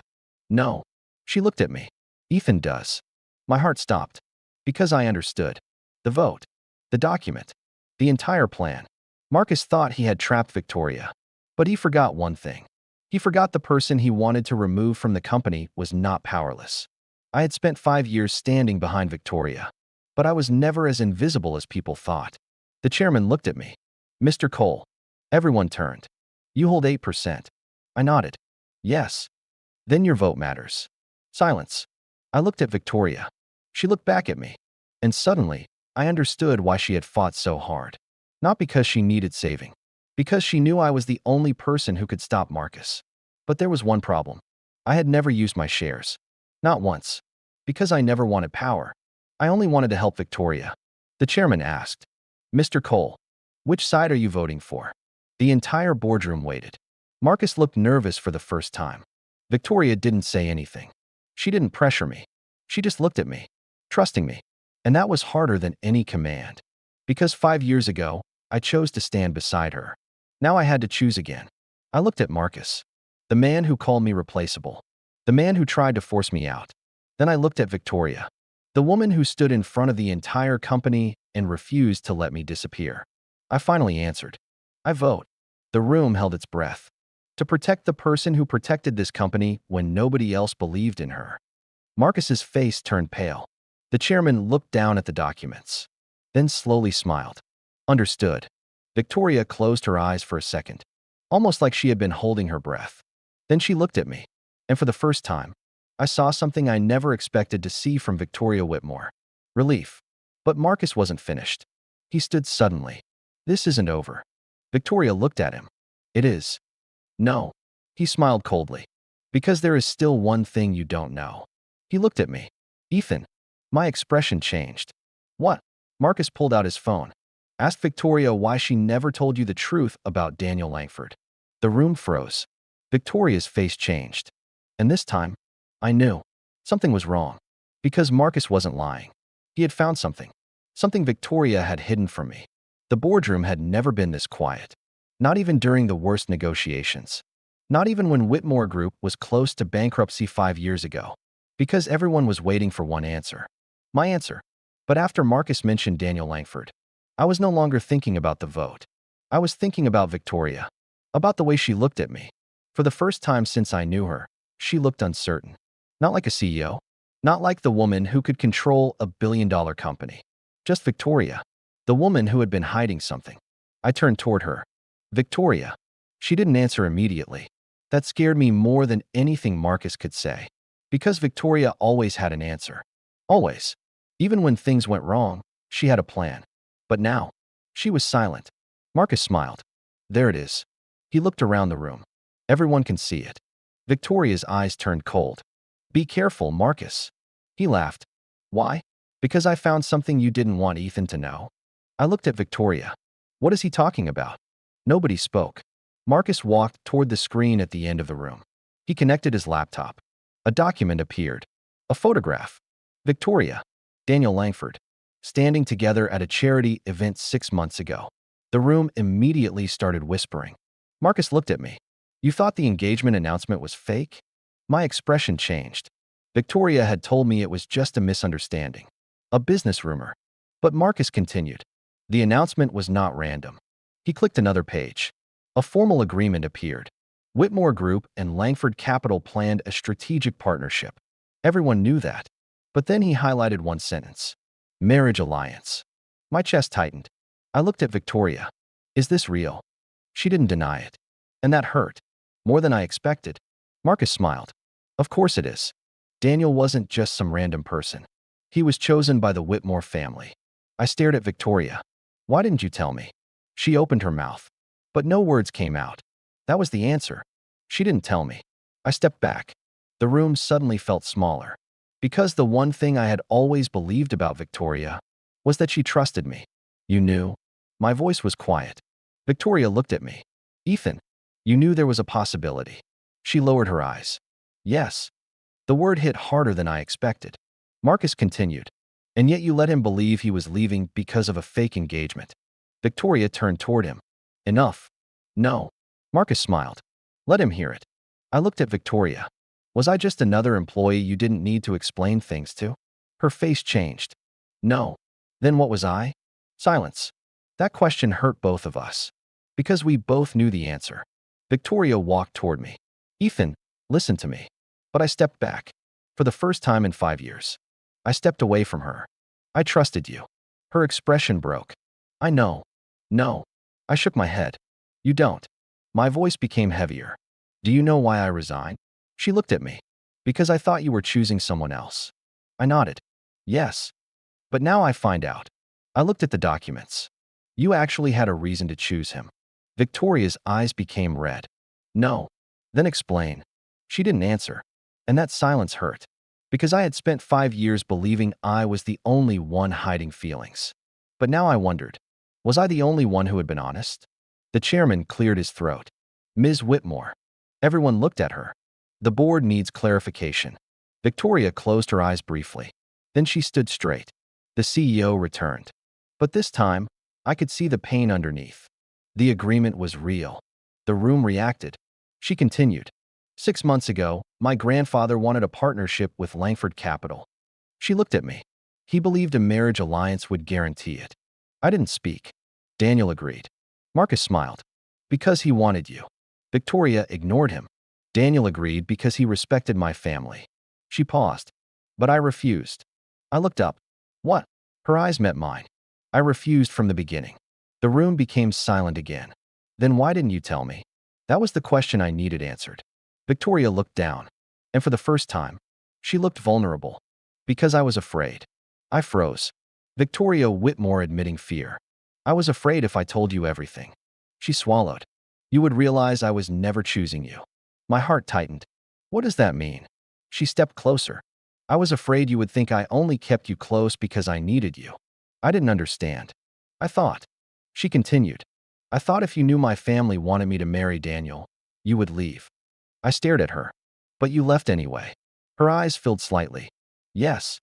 No. She looked at me. Ethan does. My heart stopped. Because I understood. The vote. The document. The entire plan. Marcus thought he had trapped Victoria. But he forgot one thing. He forgot the person he wanted to remove from the company was not powerless. I had spent 5 years standing behind Victoria. But I was never as invisible as people thought. The chairman looked at me. Mr. Cole. Everyone turned. You hold 8%. I nodded. Yes. Then your vote matters. Silence. I looked at Victoria. She looked back at me. And suddenly, I understood why she had fought so hard. Not because she needed saving. Because she knew I was the only person who could stop Marcus. But there was one problem. I had never used my shares. Not once. Because I never wanted power. I only wanted to help Victoria. The chairman asked, Mr. Cole, which side are you voting for? The entire boardroom waited. Marcus looked nervous for the first time. Victoria didn't say anything. She didn't pressure me. She just looked at me, trusting me. And that was harder than any command. Because 5 years ago, I chose to stand beside her. Now I had to choose again. I looked at Marcus, the man who called me replaceable, the man who tried to force me out. Then I looked at Victoria, the woman who stood in front of the entire company and refused to let me disappear. I finally answered. I vote. The room held its breath. To protect the person who protected this company when nobody else believed in her. Marcus's face turned pale. The chairman looked down at the documents, then slowly smiled. Understood. Victoria closed her eyes for a second, almost like she had been holding her breath. Then she looked at me, and for the first time, I saw something I never expected to see from Victoria Whitmore. Relief. But Marcus wasn't finished. He stood suddenly. This isn't over. Victoria looked at him. It is. No. He smiled coldly. Because there is still one thing you don't know. He looked at me. Ethan. My expression changed. What? Marcus pulled out his phone. Asked Victoria why she never told you the truth about Daniel Langford. The room froze. Victoria's face changed. And this time, I knew. Something was wrong. Because Marcus wasn't lying. He had found something. Something Victoria had hidden from me. The boardroom had never been this quiet. Not even during the worst negotiations. Not even when Whitmore Group was close to bankruptcy 5 years ago. Because everyone was waiting for one answer. My answer. But after Marcus mentioned Daniel Langford, I was no longer thinking about the vote. I was thinking about Victoria. About the way she looked at me. For the first time since I knew her, she looked uncertain. Not like a CEO. Not like the woman who could control a billion-dollar company. Just Victoria. The woman who had been hiding something. I turned toward her. Victoria. She didn't answer immediately. That scared me more than anything Marcus could say. Because Victoria always had an answer. Always. Even when things went wrong, she had a plan. But now, she was silent. Marcus smiled. There it is. He looked around the room. Everyone can see it. Victoria's eyes turned cold. Be careful, Marcus. He laughed. Why? Because I found something you didn't want Ethan to know. I looked at Victoria. What is he talking about? Nobody spoke. Marcus walked toward the screen at the end of the room. He connected his laptop. A document appeared. A photograph. Victoria. Daniel Langford. Standing together at a charity event 6 months ago. The room immediately started whispering. Marcus looked at me. You thought the engagement announcement was fake? My expression changed. Victoria had told me it was just a misunderstanding. A business rumor. But Marcus continued. The announcement was not random. He clicked another page. A formal agreement appeared. Whitmore Group and Langford Capital planned a strategic partnership. Everyone knew that. But then he highlighted one sentence. Marriage alliance. My chest tightened. I looked at Victoria. Is this real? She didn't deny it. And that hurt. More than I expected. Marcus smiled. Of course it is. Daniel wasn't just some random person. He was chosen by the Whitmore family. I stared at Victoria. Why didn't you tell me? She opened her mouth. But no words came out. That was the answer. She didn't tell me. I stepped back. The room suddenly felt smaller. Because the one thing I had always believed about Victoria was that she trusted me. You knew? My voice was quiet. Victoria looked at me. Ethan, you knew there was a possibility. She lowered her eyes. Yes. The word hit harder than I expected. Marcus continued. And yet you let him believe he was leaving because of a fake engagement. Victoria turned toward him. Enough. No. Marcus smiled. Let him hear it. I looked at Victoria. Was I just another employee you didn't need to explain things to? Her face changed. No. Then what was I? Silence. That question hurt both of us. Because we both knew the answer. Victoria walked toward me. Ethan, listen to me. But I stepped back. For the first time in 5 years. I stepped away from her. I trusted you. Her expression broke. I know. No. I shook my head. You don't. My voice became heavier. Do you know why I resigned? She looked at me. Because I thought you were choosing someone else. I nodded. Yes. But now I find out. I looked at the documents. You actually had a reason to choose him. Victoria's eyes became red. No. Then explain. She didn't answer. And that silence hurt. Because I had spent 5 years believing I was the only one hiding feelings. But now I wondered, was I the only one who had been honest? The chairman cleared his throat. Ms. Whitmore. Everyone looked at her. The board needs clarification. Victoria closed her eyes briefly. Then she stood straight. The CEO returned. But this time, I could see the pain underneath. The agreement was real. The room reacted. She continued. 6 months ago, my grandfather wanted a partnership with Langford Capital. She looked at me. He believed a marriage alliance would guarantee it. I didn't speak. Daniel agreed. Marcus smiled. Because he wanted you. Victoria ignored him. Daniel agreed because he respected my family. She paused. But I refused. I looked up. What? Her eyes met mine. I refused from the beginning. The room became silent again. Then why didn't you tell me? That was the question I needed answered. Victoria looked down. And for the first time, she looked vulnerable. Because I was afraid. I froze. Victoria Whitmore admitting fear. I was afraid if I told you everything. She swallowed. You would realize I was never choosing you. My heart tightened. What does that mean? She stepped closer. I was afraid you would think I only kept you close because I needed you. I didn't understand. I thought. She continued. I thought if you knew my family wanted me to marry Daniel, you would leave. I stared at her. But you left anyway. Her eyes filled slightly. Yes.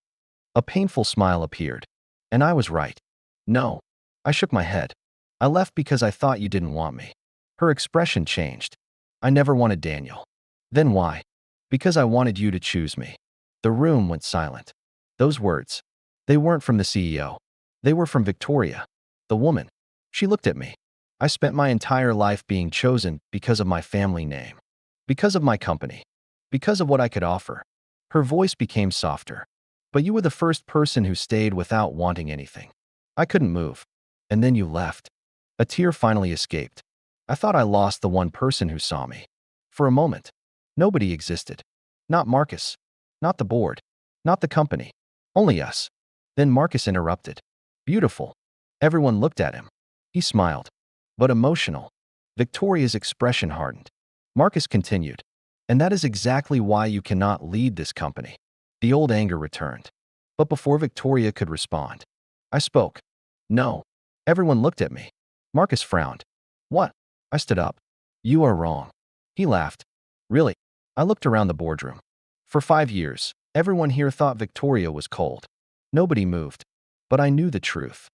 A painful smile appeared. And I was right. No. I shook my head. I left because I thought you didn't want me. Her expression changed. I never wanted Daniel. Then why? Because I wanted you to choose me. The room went silent. Those words. They weren't from the CEO. They were from Victoria. The woman. She looked at me. I spent my entire life being chosen because of my family name. Because of my company. Because of what I could offer. Her voice became softer. But you were the first person who stayed without wanting anything. I couldn't move. And then you left. A tear finally escaped. I thought I lost the one person who saw me. For a moment. Nobody existed. Not Marcus. Not the board. Not the company. Only us. Then Marcus interrupted. Beautiful. Everyone looked at him. He smiled. But emotional. Victoria's expression hardened. Marcus continued. And that is exactly why you cannot lead this company. The old anger returned. But before Victoria could respond, I spoke. No. Everyone looked at me. Marcus frowned. What? I stood up. You are wrong. He laughed. Really? I looked around the boardroom. For 5 years, everyone here thought Victoria was cold. Nobody moved. But I knew the truth.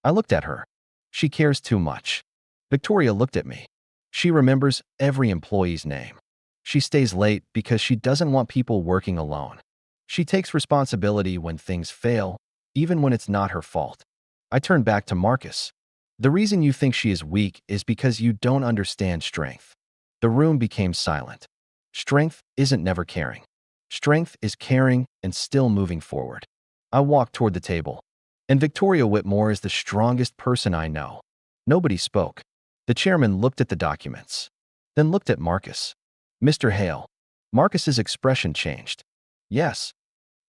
I looked at her. She cares too much. Victoria looked at me. She remembers every employee's name. She stays late because she doesn't want people working alone. She takes responsibility when things fail, even when it's not her fault. I turned back to Marcus. The reason you think she is weak is because you don't understand strength. The room became silent. Strength isn't never caring. Strength is caring and still moving forward. I walked toward the table. And Victoria Whitmore is the strongest person I know. Nobody spoke. The chairman looked at the documents. Then looked at Marcus. Mr. Hale. Marcus's expression changed. Yes.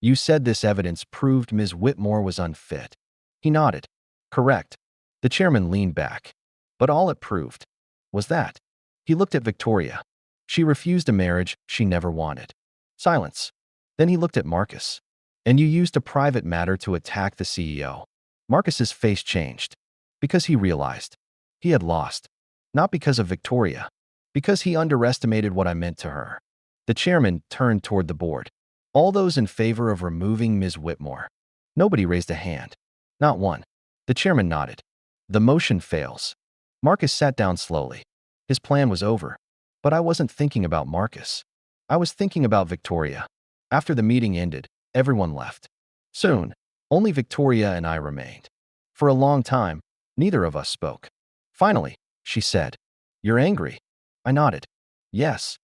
You said this evidence proved Ms. Whitmore was unfit. He nodded. Correct. The chairman leaned back. But all it proved was that. He looked at Victoria. She refused a marriage she never wanted. Silence. Then he looked at Marcus. And you used a private matter to attack the CEO. Marcus's face changed. Because he realized. He had lost. Not because of Victoria. Because he underestimated what I meant to her. The chairman turned toward the board. All those in favor of removing Ms. Whitmore. Nobody raised a hand. Not one. The chairman nodded. The motion fails. Marcus sat down slowly. His plan was over. But I wasn't thinking about Marcus. I was thinking about Victoria. After the meeting ended, everyone left. Soon, only Victoria and I remained. For a long time, neither of us spoke. Finally, she said, "You're angry." I nodded. "Yes."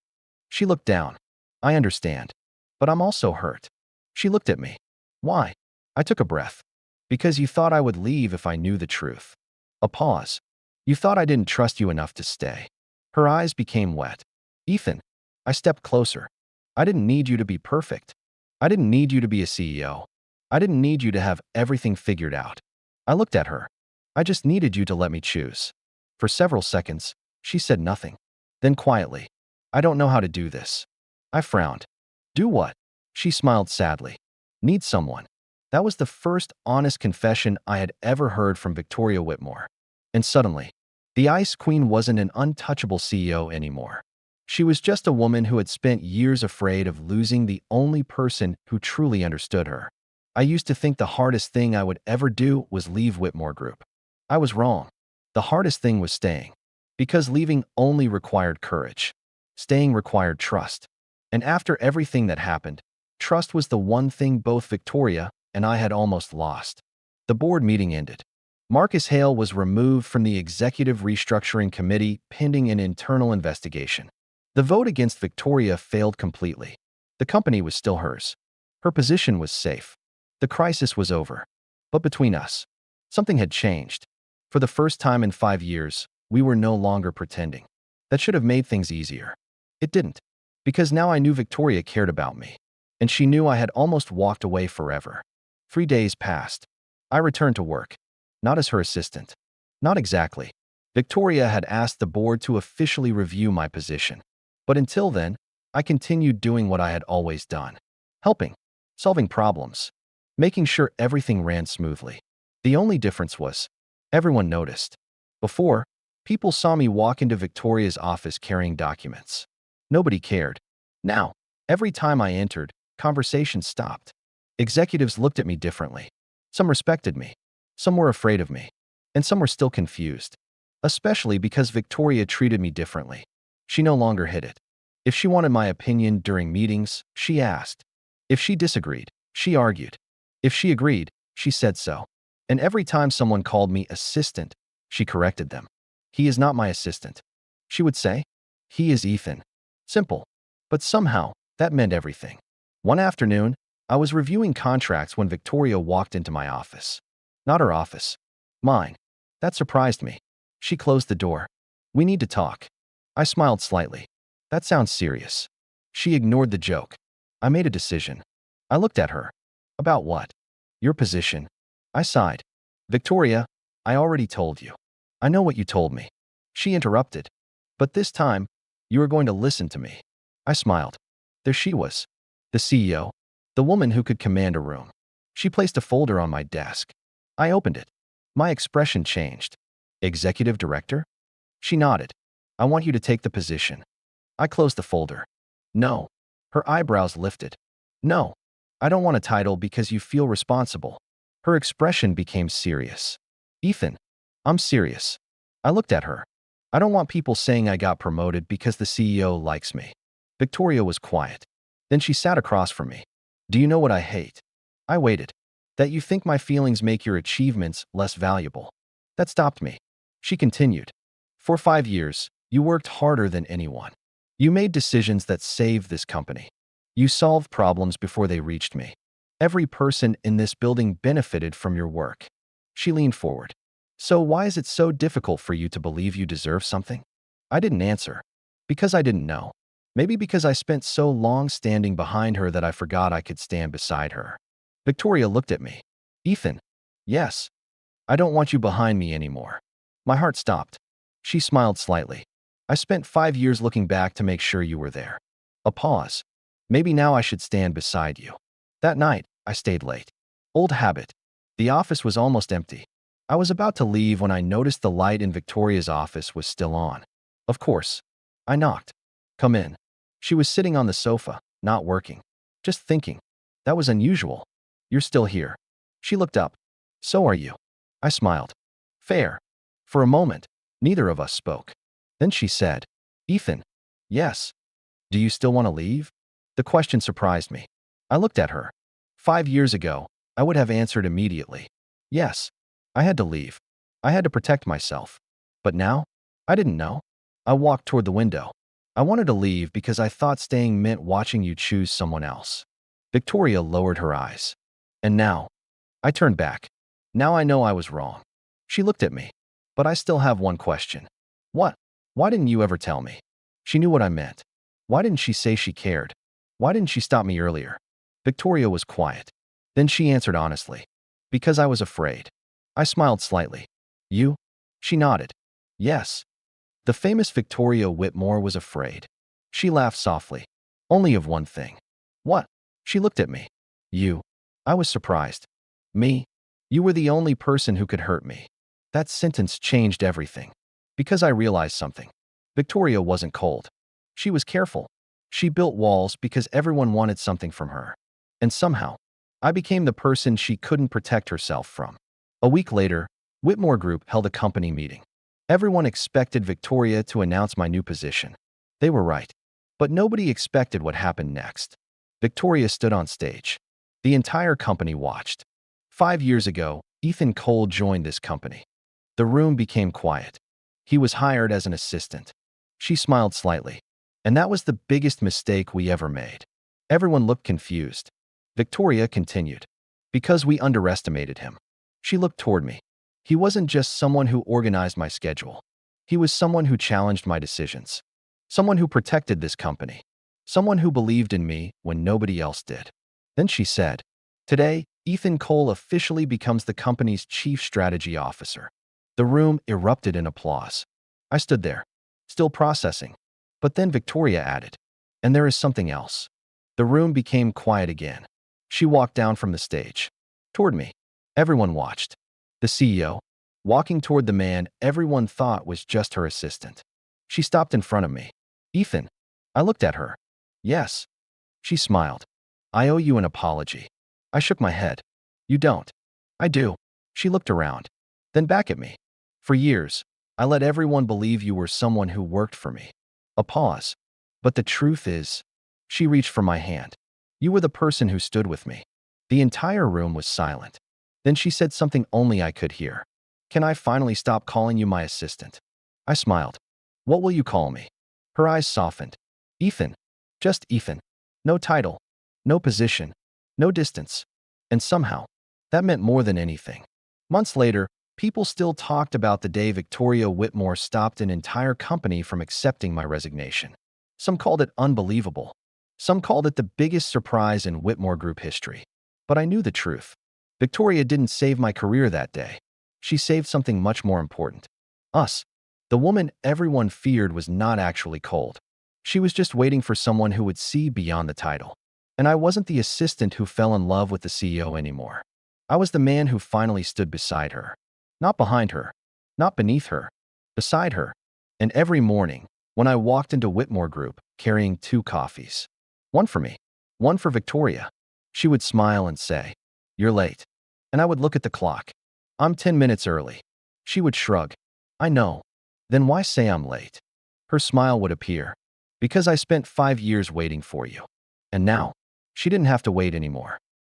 She looked down. "I understand. But I'm also hurt." She looked at me. "Why?" I took a breath. "Because you thought I would leave if I knew the truth." A pause. "You thought I didn't trust you enough to stay." Her eyes became wet. "Ethan." I stepped closer. "I didn't need you to be perfect. I didn't need you to be a CEO. I didn't need you to have everything figured out." I looked at her. "I just needed you to let me choose." For several seconds, she said nothing. Then quietly, "I don't know how to do this." I frowned. "Do what?" She smiled sadly. "Need someone." That was the first honest confession I had ever heard from Victoria Whitmore. And suddenly, the Ice Queen wasn't an untouchable CEO anymore. She was just a woman who had spent years afraid of losing the only person who truly understood her. I used to think the hardest thing I would ever do was leave Whitmore Group. I was wrong. The hardest thing was staying. Because leaving only required courage. Staying required trust. And after everything that happened, trust was the one thing both Victoria and I had almost lost. The board meeting ended. Marcus Hale was removed from the Executive Restructuring Committee pending an internal investigation. The vote against Victoria failed completely. The company was still hers. Her position was safe. The crisis was over. But between us, something had changed. For the first time in 5 years, we were no longer pretending. That should have made things easier. It didn't. Because now I knew Victoria cared about me. And she knew I had almost walked away forever. 3 days passed. I returned to work. Not as her assistant. Not exactly. Victoria had asked the board to officially review my position. But until then, I continued doing what I had always done. Helping. Solving problems. Making sure everything ran smoothly. The only difference was, everyone noticed. Before, people saw me walk into Victoria's office carrying documents. Nobody cared. Now, every time I entered, conversations stopped. Executives looked at me differently. Some respected me. Some were afraid of me. And some were still confused. Especially because Victoria treated me differently. She no longer hid it. If she wanted my opinion during meetings, she asked. If she disagreed, she argued. If she agreed, she said so. And every time someone called me assistant, she corrected them. "He is not my assistant." She would say, "He is Ethan." Simple. But somehow, that meant everything. One afternoon, I was reviewing contracts when Victoria walked into my office. Not her office. Mine. That surprised me. She closed the door. "We need to talk." I smiled slightly. "That sounds serious." She ignored the joke. I made a decision. I looked at her. "About what?" "Your position." I sighed. "Victoria, I already told you." "I know what you told me." She interrupted. "But this time, you are going to listen to me." I smiled. There she was. The CEO. The woman who could command a room. She placed a folder on my desk. I opened it. My expression changed. "Executive Director?" She nodded. "I want you to take the position." I closed the folder. "No." Her eyebrows lifted. "No. I don't want a title because you feel responsible." Her expression became serious. "Ethan, I'm serious." I looked at her. "I don't want people saying I got promoted because the CEO likes me." Victoria was quiet. Then she sat across from me. "Do you know what I hate?" I waited. "That you think my feelings make your achievements less valuable." That stopped me. She continued. "For 5 years, you worked harder than anyone. You made decisions that saved this company. You solved problems before they reached me. Every person in this building benefited from your work." She leaned forward. "So why is it so difficult for you to believe you deserve something?" I didn't answer. Because I didn't know. Maybe because I spent so long standing behind her that I forgot I could stand beside her. Victoria looked at me. "Ethan." "Yes." "I don't want you behind me anymore." My heart stopped. She smiled slightly. "I spent 5 years looking back to make sure you were there." A pause. "Maybe now I should stand beside you." That night, I stayed late. Old habit. The office was almost empty. I was about to leave when I noticed the light in Victoria's office was still on. Of course. I knocked. "Come in." She was sitting on the sofa, not working. Just thinking. That was unusual. "You're still here." She looked up. "So are you." I smiled. "Fair." For a moment, neither of us spoke. Then she said, "Ethan." "Yes." "Do you still want to leave?" The question surprised me. I looked at her. 5 years ago, I would have answered immediately. "Yes." I had to leave. I had to protect myself. But now, I didn't know. I walked toward the window. I wanted to leave because I thought staying meant watching you choose someone else. Victoria lowered her eyes. And now, I turned back. Now I know I was wrong. She looked at me. But I still have one question. What? Why didn't you ever tell me? She knew what I meant. Why didn't she say she cared? Why didn't she stop me earlier? Victoria was quiet. Then she answered honestly. Because I was afraid. I smiled slightly. You? She nodded. Yes. The famous Victoria Whitmore was afraid. She laughed softly. Only of one thing. What? She looked at me. You. I was surprised. Me? You were the only person who could hurt me. That sentence changed everything. Because I realized something. Victoria wasn't cold. She was careful. She built walls because everyone wanted something from her. And somehow, I became the person she couldn't protect herself from. A week later, Whitmore Group held a company meeting. Everyone expected Victoria to announce my new position. They were right. But nobody expected what happened next. Victoria stood on stage. The entire company watched. 5 years ago, Ethan Cole joined this company. The room became quiet. He was hired as an assistant. She smiled slightly. And that was the biggest mistake we ever made. Everyone looked confused. Victoria continued. Because we underestimated him. She looked toward me. He wasn't just someone who organized my schedule. He was someone who challenged my decisions. Someone who protected this company. Someone who believed in me when nobody else did. Then she said, "Today, Ethan Cole officially becomes the company's chief strategy officer." The room erupted in applause. I stood there, still processing. But then Victoria added, "And there is something else." The room became quiet again. She walked down from the stage. Toward me. Everyone watched. The CEO, walking toward the man everyone thought was just her assistant. She stopped in front of me. "Ethan." I looked at her. "Yes." She smiled. "I owe you an apology." I shook my head. "You don't." "I do." She looked around, then back at me. "For years, I let everyone believe you were someone who worked for me." A pause. "But the truth is," she reached for my hand, "you were the person who stood with me." The entire room was silent. Then she said something only I could hear. "Can I finally stop calling you my assistant?" I smiled. "What will you call me?" Her eyes softened. "Ethan. Just Ethan. No title. No position. No distance." And somehow, that meant more than anything. Months later, people still talked about the day Victoria Whitmore stopped an entire company from accepting my resignation. Some called it unbelievable. Some called it the biggest surprise in Whitmore Group history. But I knew the truth. Victoria didn't save my career that day. She saved something much more important. Us. The woman everyone feared was not actually cold. She was just waiting for someone who would see beyond the title. And I wasn't the assistant who fell in love with the CEO anymore. I was the man who finally stood beside her. Not behind her. Not beneath her. Beside her. And every morning, when I walked into Whitmore Group, carrying 2 coffees. One for me. One for Victoria. She would smile and say, "You're late." And I would look at the clock. "I'm 10 minutes early." She would shrug. "I know." "Then why say I'm late?" Her smile would appear. "Because I spent 5 years waiting for you." And now, she didn't have to wait anymore.